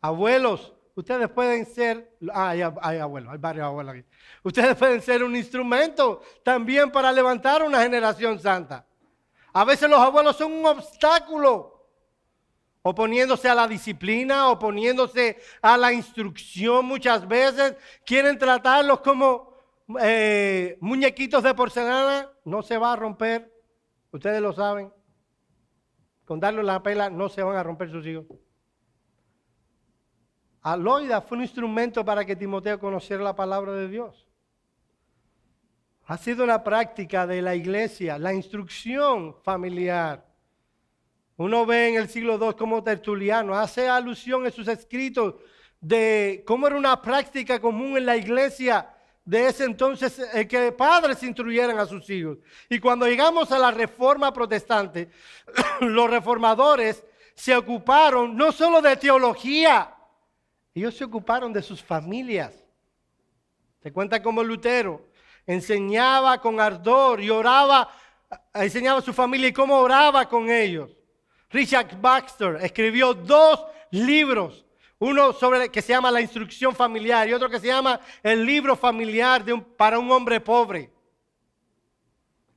Abuelos, ustedes pueden ser, hay abuelos, hay varios abuelos aquí. Ustedes pueden ser un instrumento también para levantar una generación santa. A veces los abuelos son un obstáculo, oponiéndose a la disciplina, oponiéndose a la instrucción. Muchas veces quieren tratarlos como muñequitos de porcelana. No se va a romper, ustedes lo saben. Con darle la pela no se van a romper sus hijos. Loida fue un instrumento para que Timoteo conociera la palabra de Dios. Ha sido una práctica de la iglesia, la instrucción familiar. Uno ve en el siglo II como Tertuliano hace alusión en sus escritos de cómo era una práctica común en la iglesia de ese entonces que padres instruyeran a sus hijos. Y cuando llegamos a la Reforma Protestante, los reformadores se ocuparon no solo de teología, ellos se ocuparon de sus familias. Se cuenta como Lutero enseñaba con ardor y oraba, enseñaba a su familia y cómo oraba con ellos. Richard Baxter escribió 2 libros, uno que se llama La Instrucción Familiar y otro que se llama El Libro Familiar para un hombre pobre.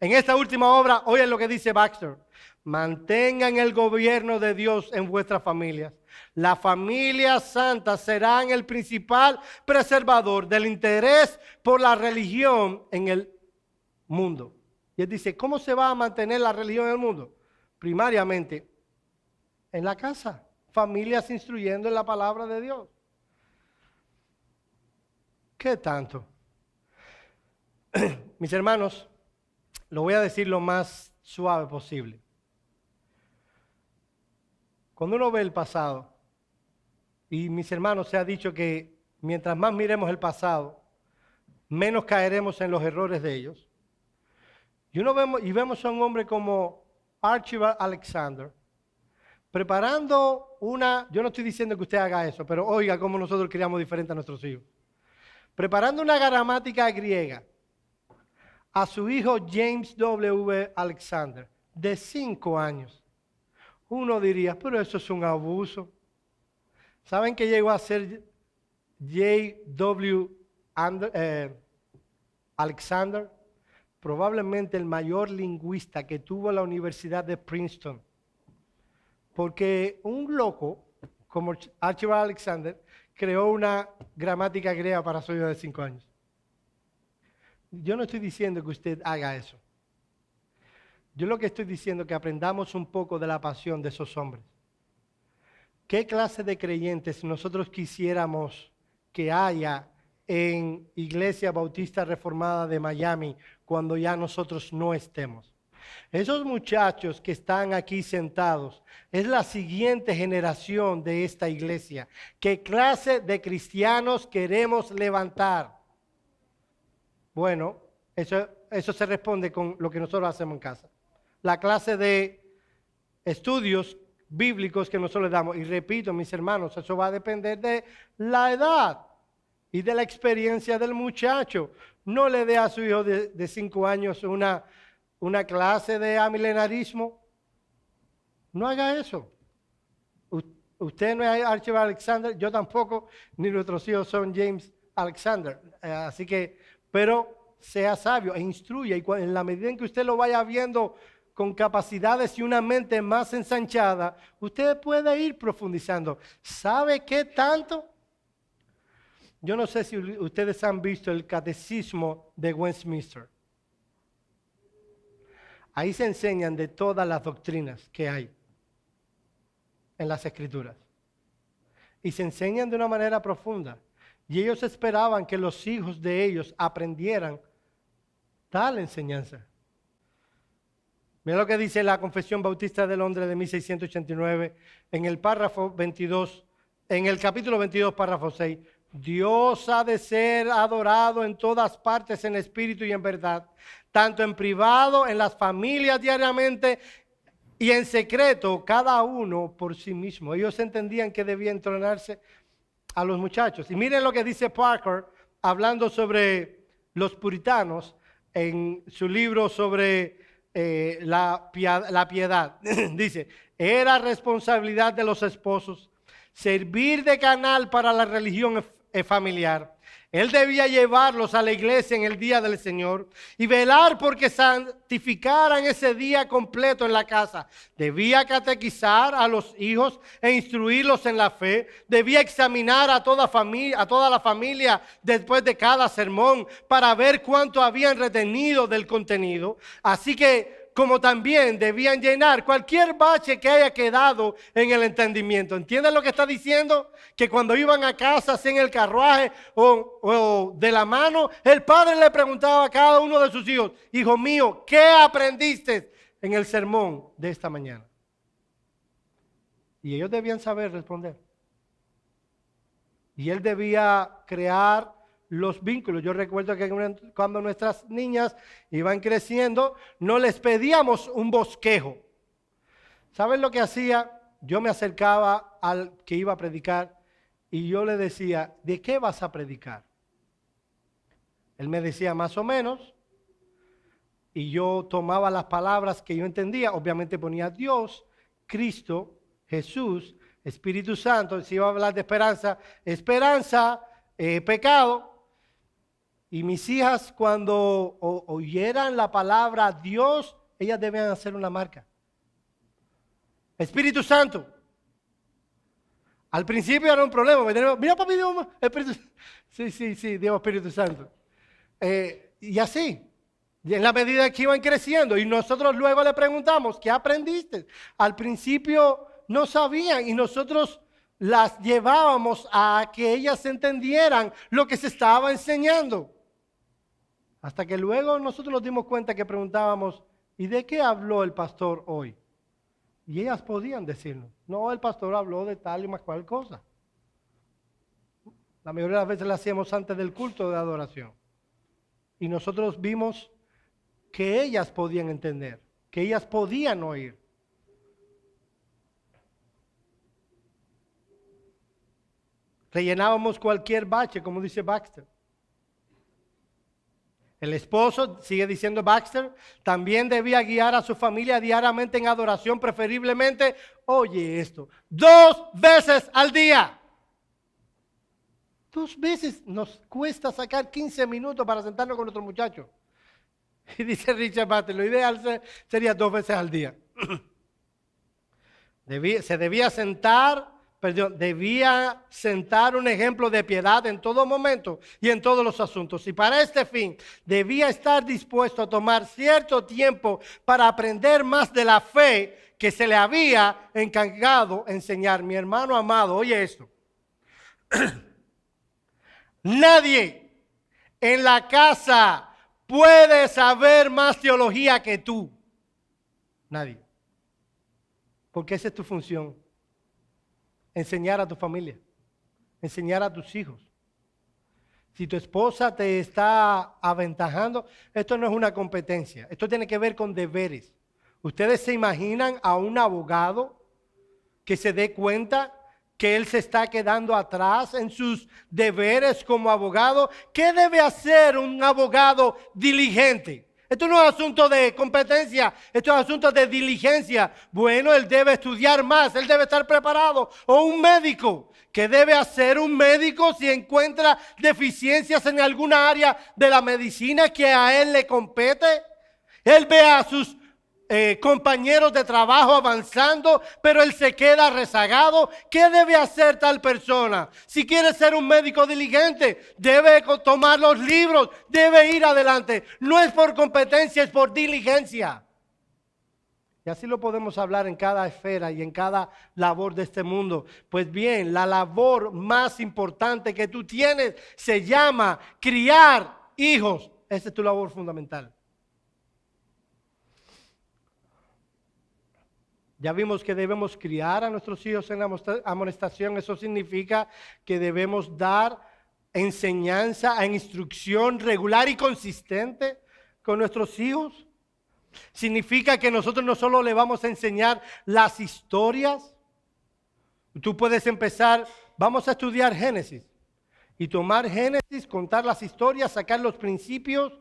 En esta última obra, oigan lo que dice Baxter: mantengan el gobierno de Dios en vuestras familias. Las familias santas serán el principal preservador del interés por la religión en el mundo. Y él dice, ¿cómo se va a mantener la religión en el mundo? Primariamente en la casa, familias instruyendo en la palabra de Dios. ¿Qué tanto? Mis hermanos, lo voy a decir lo más suave posible. Cuando uno ve el pasado, y mis hermanos, se ha dicho que mientras más miremos el pasado, menos caeremos en los errores de ellos. Y vemos a un hombre como Archibald Alexander, preparando yo no estoy diciendo que usted haga eso, pero oiga cómo nosotros criamos diferente a nuestros hijos. Preparando una gramática griega a su hijo James W. Alexander, de 5 años. Uno diría, pero eso es un abuso. ¿Saben qué llegó a ser J.W. Alexander? Probablemente el mayor lingüista que tuvo la Universidad de Princeton. Porque un loco como Archibald Alexander creó una gramática griega para su hijo de 5 años. Yo no estoy diciendo que usted haga eso. Yo lo que estoy diciendo es que aprendamos un poco de la pasión de esos hombres. ¿Qué clase de creyentes nosotros quisiéramos que haya en Iglesia Bautista Reformada de Miami cuando ya nosotros no estemos? Esos muchachos que están aquí sentados es la siguiente generación de esta iglesia. ¿Qué clase de cristianos queremos levantar? Bueno, eso se responde con lo que nosotros hacemos en casa. La clase de estudios bíblicos que nosotros le damos. Y repito, mis hermanos, eso va a depender de la edad y de la experiencia del muchacho. No le dé a su hijo de 5 años una clase de amilenarismo. No haga eso. Usted no es Archibald Alexander, yo tampoco, ni nuestros hijos son James Alexander. Así que, pero sea sabio e instruya, y en la medida en que usted lo vaya viendo con capacidades y una mente más ensanchada, usted puede ir profundizando. ¿Sabe qué tanto? Yo no sé si ustedes han visto el catecismo de Westminster. Ahí se enseñan de todas las doctrinas que hay en las Escrituras. Y se enseñan de una manera profunda. Y ellos esperaban que los hijos de ellos aprendieran tal enseñanza. Mira lo que dice la Confesión Bautista de Londres de 1689 en el párrafo 22, en el capítulo 22, párrafo 6. Dios ha de ser adorado en todas partes en espíritu y en verdad, tanto en privado, en las familias diariamente y en secreto, cada uno por sí mismo. Ellos entendían que debía entronarse a los muchachos. Y miren lo que dice Parker, hablando sobre los puritanos, en su libro sobre la piedad. Dice, era responsabilidad de los esposos servir de canal para la religión familiar. Él debía llevarlos a la iglesia en el día del Señor y velar porque santificaran ese día completo en la casa. Debía catequizar a los hijos e instruirlos en la fe. Debía examinar a toda la familia después de cada sermón para ver cuánto habían retenido del contenido. Así que como también debían llenar cualquier bache que haya quedado en el entendimiento. ¿Entienden lo que está diciendo? Que cuando iban a casa, en el carruaje o de la mano, el padre le preguntaba a cada uno de sus hijos, hijo mío, ¿qué aprendiste en el sermón de esta mañana? Y ellos debían saber responder. Y él debía crear los vínculos. Yo recuerdo que cuando nuestras niñas iban creciendo, no les pedíamos un bosquejo. ¿Saben lo que hacía? Yo me acercaba al que iba a predicar y yo le decía, ¿de qué vas a predicar? Él me decía más o menos y yo tomaba las palabras que yo entendía. Obviamente ponía Dios, Cristo, Jesús, Espíritu Santo. Si iba a hablar de esperanza, pecado. Y mis hijas, cuando oyeran la palabra Dios, ellas debían hacer una marca. Espíritu Santo. Al principio era un problema. Mira, papi, Dios, Espíritu. Sí, Dios, Espíritu Santo. Y así, en la medida que iban creciendo. Y nosotros luego le preguntamos, ¿qué aprendiste? Al principio no sabían y nosotros las llevábamos a que ellas entendieran lo que se estaba enseñando. Hasta que luego nosotros nos dimos cuenta que preguntábamos, ¿y de qué habló el pastor hoy? Y ellas podían decirnos, no, el pastor habló de tal y más cual cosa. La mayoría de las veces lo hacíamos antes del culto de adoración. Y nosotros vimos que ellas podían entender, que ellas podían oír. Rellenábamos cualquier bache, como dice Baxter. El esposo, sigue diciendo Baxter, también debía guiar a su familia diariamente en adoración, preferiblemente, oye esto, 2 veces al día. 2 veces nos cuesta sacar 15 minutos para sentarnos con nuestros muchachos. Y dice Richard Butler, lo ideal sería 2 veces al día. Debía sentar un ejemplo de piedad en todo momento y en todos los asuntos. Y para este fin, debía estar dispuesto a tomar cierto tiempo para aprender más de la fe que se le había encargado enseñar. Mi hermano amado, oye esto. Nadie en la casa puede saber más teología que tú. Nadie. Porque esa es tu función. Enseñar a tu familia, enseñar a tus hijos. Si tu esposa te está aventajando, esto no es una competencia, esto tiene que ver con deberes. ¿Ustedes se imaginan a un abogado que se dé cuenta que él se está quedando atrás en sus deberes como abogado? ¿Qué debe hacer un abogado diligente? Esto no es asunto de competencia, esto es asunto de diligencia. Bueno, él debe estudiar más, él debe estar preparado. O un médico, ¿qué debe hacer un médico si encuentra deficiencias en alguna área de la medicina que a él le compete? Él ve a sus compañeros de trabajo avanzando, pero él se queda rezagado. ¿Qué debe hacer tal persona? Si quiere ser un médico diligente, debe tomar los libros, debe ir adelante. No es por competencia, es por diligencia. Y así lo podemos hablar en cada esfera y en cada labor de este mundo. Pues bien, la labor más importante que tú tienes se llama criar hijos. Esa es tu labor fundamental. Ya vimos que debemos criar a nuestros hijos en la amonestación. Eso significa que debemos dar enseñanza, instrucción regular y consistente con nuestros hijos. Significa que nosotros no solo le vamos a enseñar las historias. Tú puedes empezar, vamos a estudiar Génesis y tomar Génesis, contar las historias, sacar los principios,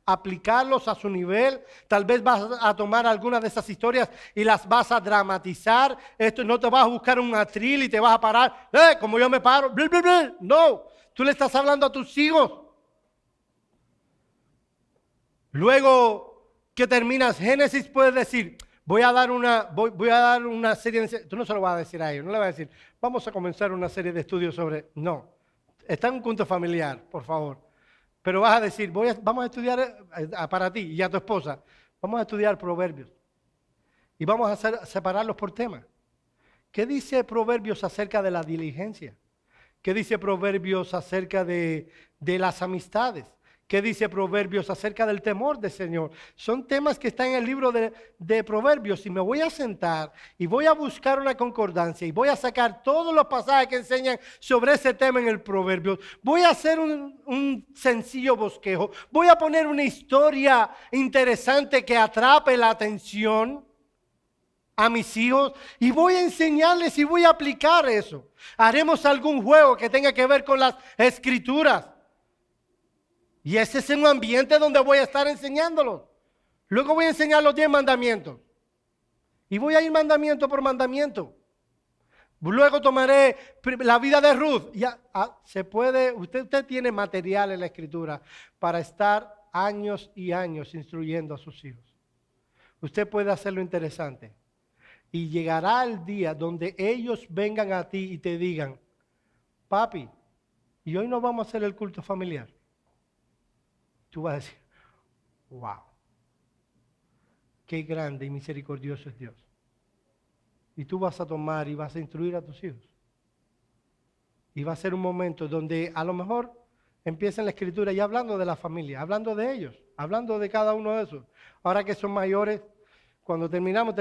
aplicarlos a su nivel. Tal vez vas a tomar algunas de esas historias y las vas a dramatizar. Esto no te vas a buscar un atril y te vas a parar, como yo me paro, bla, bla, bla. No, tú le estás hablando a tus hijos. Luego que terminas Génesis, puedes decir, voy a dar una serie de... Tú no se lo vas a decir a ellos, no le vas a decir, vamos a comenzar una serie de estudios sobre... No, está en un punto familiar, por favor. Pero vas a decir, vamos a estudiar para ti y a tu esposa, vamos a estudiar Proverbios. Y vamos a separarlos por temas. ¿Qué dice Proverbios acerca de la diligencia? ¿Qué dice Proverbios acerca de las amistades? ¿Qué dice Proverbios acerca del temor del Señor? Son temas que están en el libro de Proverbios. Y me voy a sentar y voy a buscar una concordancia y voy a sacar todos los pasajes que enseñan sobre ese tema en el Proverbios. Voy a hacer un sencillo bosquejo. Voy a poner una historia interesante que atrape la atención a mis hijos y voy a enseñarles y voy a aplicar eso. Haremos algún juego que tenga que ver con las escrituras. Y ese es un ambiente donde voy a estar enseñándolos. Luego voy a enseñar los 10 mandamientos. Y voy a ir mandamiento por mandamiento. Luego tomaré la vida de Ruth. Ya, se puede, usted tiene material en la escritura para estar años y años instruyendo a sus hijos. Usted puede hacerlo interesante. Y llegará el día donde ellos vengan a ti y te digan, papi, y hoy no vamos a hacer el culto familiar. Tú vas a decir, wow, qué grande y misericordioso es Dios. Y tú vas a tomar y vas a instruir a tus hijos. Y va a ser un momento donde a lo mejor empieza la escritura ya hablando de la familia, hablando de ellos, hablando de cada uno de esos. Ahora que son mayores, cuando terminamos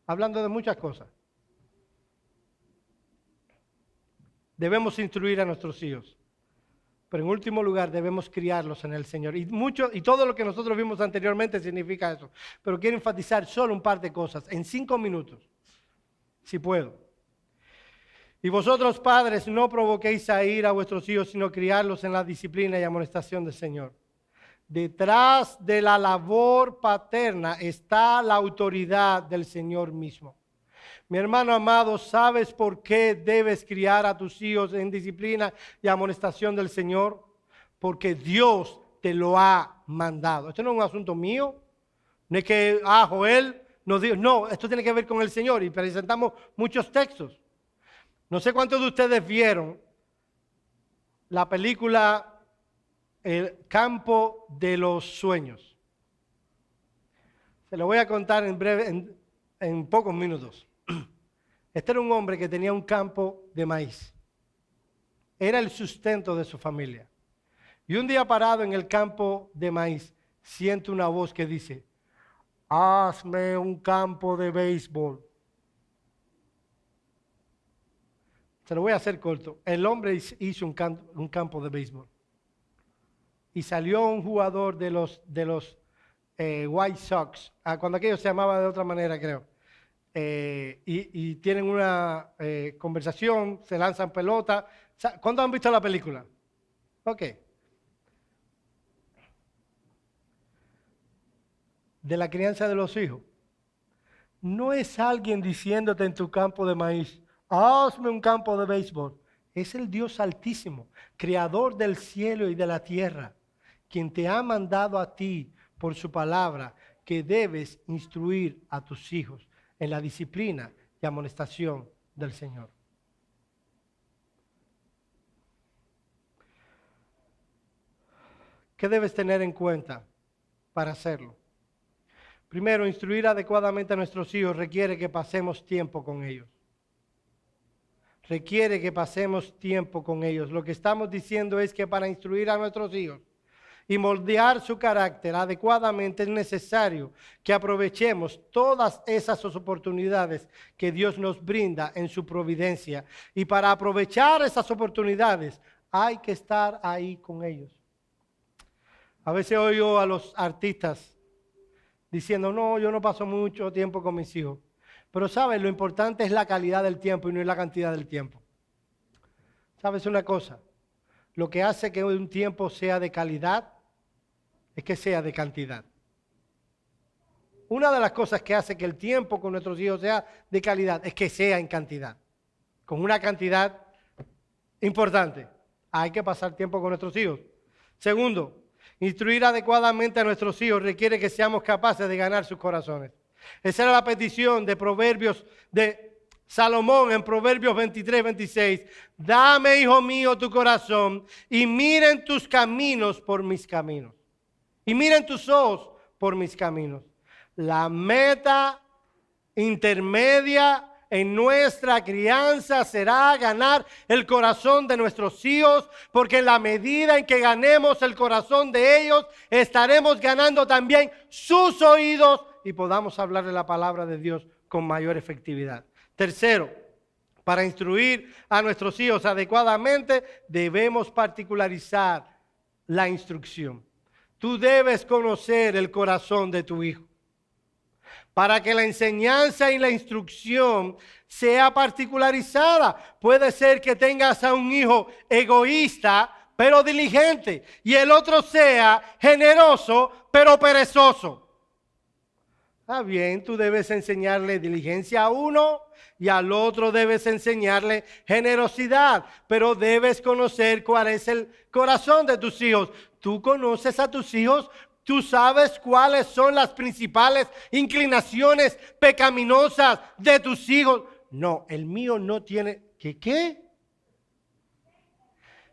hablando de muchas cosas. Debemos instruir a nuestros hijos. Pero en último lugar debemos criarlos en el Señor. Y todo lo que nosotros vimos anteriormente significa eso. Pero quiero enfatizar solo un par de cosas, en 5 minutos, si puedo. Y vosotros, padres, no provoquéis a ir a vuestros hijos, sino criarlos en la disciplina y amonestación del Señor. Detrás de la labor paterna está la autoridad del Señor mismo. Mi hermano amado, ¿sabes por qué debes criar a tus hijos en disciplina y amonestación del Señor? Porque Dios te lo ha mandado. Esto no es un asunto mío. No es que, Joel nos dijo. No, esto tiene que ver con el Señor y presentamos muchos textos. No sé cuántos de ustedes vieron la película El campo de los sueños. Se lo voy a contar en breve, en pocos minutos. Este era un hombre que tenía un campo de maíz. Era el sustento de su familia. Y un día parado en el campo de maíz, siente una voz que dice, hazme un campo de béisbol. Se lo voy a hacer corto. El hombre hizo un campo de béisbol. Y salió un jugador de los White Sox, cuando aquello se llamaba de otra manera, creo. Y tienen una conversación, se lanzan pelota. ¿Cuántos han visto la película? Ok. de la crianza de los hijos no es alguien diciéndote en tu campo de maíz, hazme un campo de béisbol. Es el Dios Altísimo, creador del cielo y de la tierra, quien te ha mandado a ti por su palabra que debes instruir a tus hijos en la disciplina y amonestación del Señor. ¿Qué debes tener en cuenta para hacerlo? Primero, instruir adecuadamente a nuestros hijos requiere que pasemos tiempo con ellos. Requiere que pasemos tiempo con ellos. Lo que estamos diciendo es que para instruir a nuestros hijos y moldear su carácter adecuadamente es necesario que aprovechemos todas esas oportunidades que Dios nos brinda en su providencia. Y para aprovechar esas oportunidades hay que estar ahí con ellos. A veces oigo a los artistas diciendo, no, yo no paso mucho tiempo con mis hijos. Pero sabes, lo importante es la calidad del tiempo y no es la cantidad del tiempo. ¿Sabes una cosa? Lo que hace que un tiempo sea de calidad es que sea de cantidad. Una de las cosas que hace que el tiempo con nuestros hijos sea de calidad es que sea en cantidad. Con una cantidad importante. Hay que pasar tiempo con nuestros hijos. Segundo, instruir adecuadamente a nuestros hijos requiere que seamos capaces de ganar sus corazones. Esa era la petición de Proverbios de Salomón en Proverbios 23, 26. Dame, hijo mío, tu corazón y miren tus caminos por mis caminos. Y miren tus ojos por mis caminos. La meta intermedia en nuestra crianza será ganar el corazón de nuestros hijos, porque en la medida en que ganemos el corazón de ellos, estaremos ganando también sus oídos y podamos hablarle la palabra de Dios con mayor efectividad. Tercero, para instruir a nuestros hijos adecuadamente, debemos particularizar la instrucción. Tú debes conocer el corazón de tu hijo. Para que la enseñanza y la instrucción sea particularizada. Puede ser que tengas a un hijo egoísta, pero diligente, y el otro sea generoso, pero perezoso. Está bien, tú debes enseñarle diligencia a uno y al otro debes enseñarle generosidad, pero debes conocer cuál es el corazón de tus hijos. Tú conoces a tus hijos. Tú sabes cuáles son las principales inclinaciones pecaminosas de tus hijos. No, el mío no tiene. ¿Qué?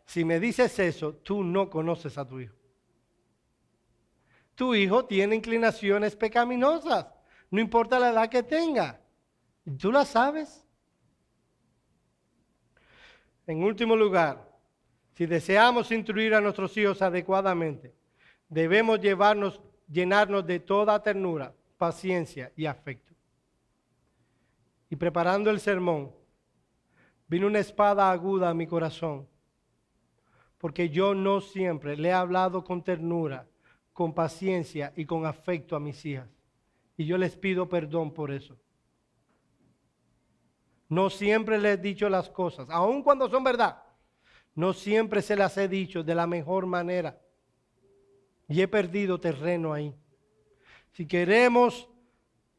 Si me dices eso, tú no conoces a tu hijo. Tu hijo tiene inclinaciones pecaminosas. No importa la edad que tenga. Tú la sabes. En último lugar, si deseamos instruir a nuestros hijos adecuadamente, debemos llenarnos de toda ternura, paciencia y afecto. Y preparando el sermón, vino una espada aguda a mi corazón, porque yo no siempre le he hablado con ternura, con paciencia y con afecto a mis hijas. Y yo les pido perdón por eso. No siempre les he dicho las cosas, aun cuando son verdad. No siempre se las he dicho de la mejor manera. Y he perdido terreno ahí. Si queremos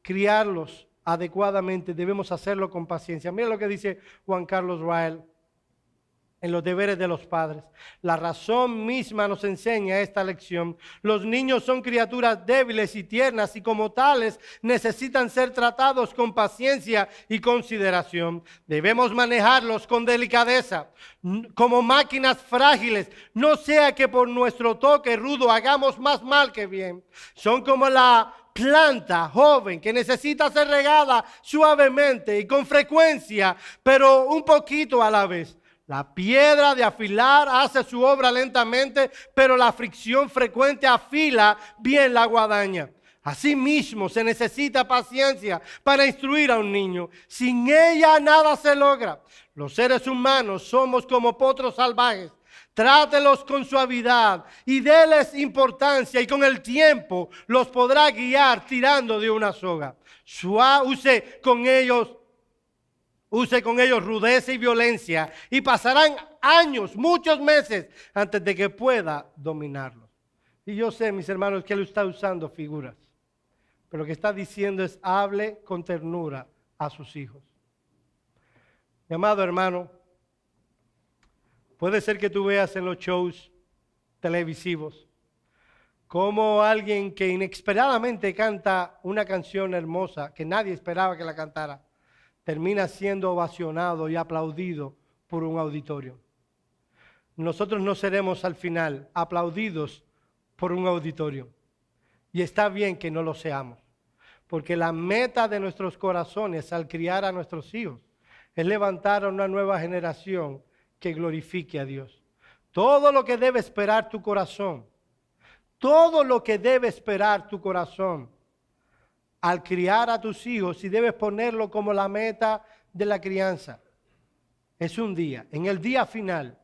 criarlos adecuadamente, debemos hacerlo con paciencia. Mira lo que dice Juan Carlos Rael en Los deberes de los padres. La razón misma nos enseña esta lección. Los niños son criaturas débiles y tiernas y como tales necesitan ser tratados con paciencia y consideración. Debemos manejarlos con delicadeza, como máquinas frágiles, no sea que por nuestro toque rudo hagamos más mal que bien. Son como la planta joven que necesita ser regada suavemente y con frecuencia, pero un poquito a la vez. La piedra de afilar hace su obra lentamente, pero la fricción frecuente afila bien la guadaña. Asimismo, se necesita paciencia para instruir a un niño. Sin ella nada se logra. Los seres humanos somos como potros salvajes. Trátelos con suavidad y déles importancia y con el tiempo los podrá guiar tirando de una soga. Use con ellos rudeza y violencia y pasarán años, muchos meses antes de que pueda dominarlos. Y yo sé, mis hermanos, que él está usando figuras. Pero lo que está diciendo es, hable con ternura a sus hijos. Mi amado hermano, puede ser que tú veas en los shows televisivos como alguien que inesperadamente canta una canción hermosa que nadie esperaba que la cantara, termina siendo ovacionado y aplaudido por un auditorio. Nosotros no seremos al final aplaudidos por un auditorio. Y está bien que no lo seamos, porque la meta de nuestros corazones al criar a nuestros hijos es levantar a una nueva generación que glorifique a Dios. Todo lo que debe esperar tu corazón, todo lo que debe esperar tu corazón al criar a tus hijos, y debes ponerlo como la meta de la crianza, es un día, en el día final,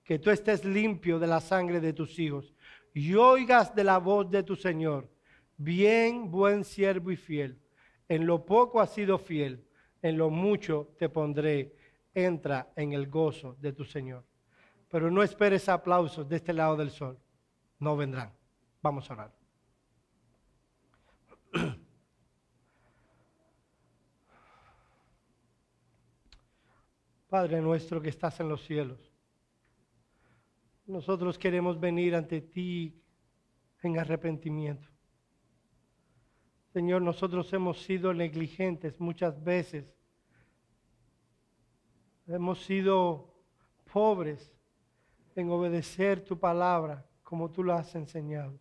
que tú estés limpio de la sangre de tus hijos y oigas de la voz de tu Señor: bien, buen siervo y fiel, en lo poco has sido fiel, en lo mucho te pondré, entra en el gozo de tu Señor. Pero no esperes aplausos de este lado del sol, no vendrán. Vamos a orar. Padre nuestro que estás en los cielos, nosotros queremos venir ante ti en arrepentimiento. Señor, nosotros hemos sido negligentes muchas veces. Hemos sido pobres en obedecer tu palabra como tú la has enseñado.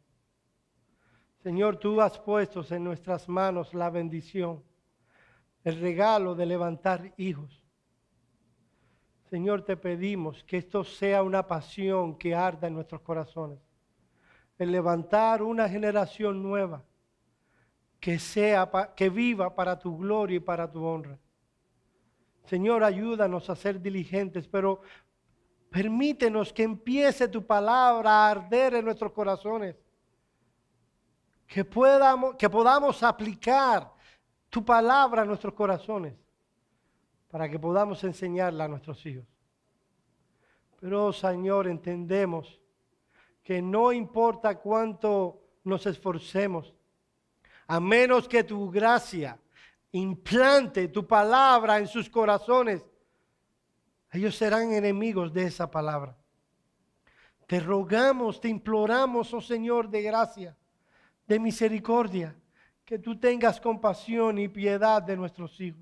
Señor, tú has puesto en nuestras manos la bendición, el regalo de levantar hijos. Señor, te pedimos que esto sea una pasión que arda en nuestros corazones. El levantar una generación nueva que viva para tu gloria y para tu honra. Señor, ayúdanos a ser diligentes, pero permítenos que empiece tu palabra a arder en nuestros corazones. Que podamos aplicar tu palabra a nuestros corazones para que podamos enseñarla a nuestros hijos. Pero, Señor, entendemos que no importa cuánto nos esforcemos, a menos que tu gracia implante tu palabra en sus corazones, ellos serán enemigos de esa palabra. Te rogamos, te imploramos, oh Señor, de gracia, de misericordia, que tú tengas compasión y piedad de nuestros hijos.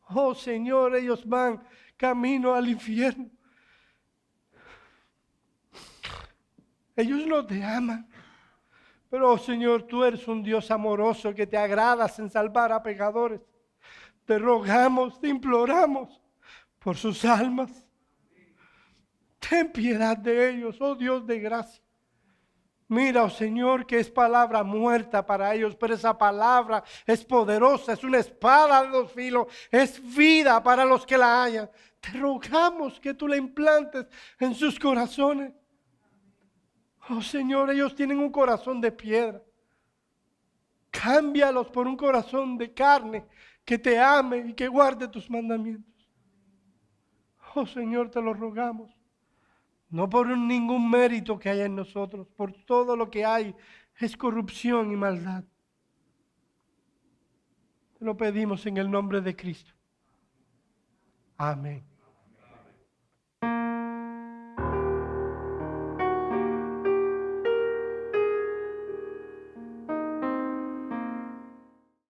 Oh Señor, ellos van camino al infierno. Ellos no te aman. Pero, oh Señor, tú eres un Dios amoroso que te agradas en salvar a pecadores. Te rogamos, te imploramos por sus almas. Ten piedad de ellos, oh Dios de gracia. Mira, oh Señor, que es palabra muerta para ellos, pero esa palabra es poderosa, es una espada de dos filos, es vida para los que la hallan. Te rogamos que tú la implantes en sus corazones. Oh Señor, ellos tienen un corazón de piedra. Cámbialos por un corazón de carne que te ame y que guarde tus mandamientos. Oh Señor, te lo rogamos. No por ningún mérito que haya en nosotros, por todo lo que hay es corrupción y maldad. Te lo pedimos en el nombre de Cristo. Amén.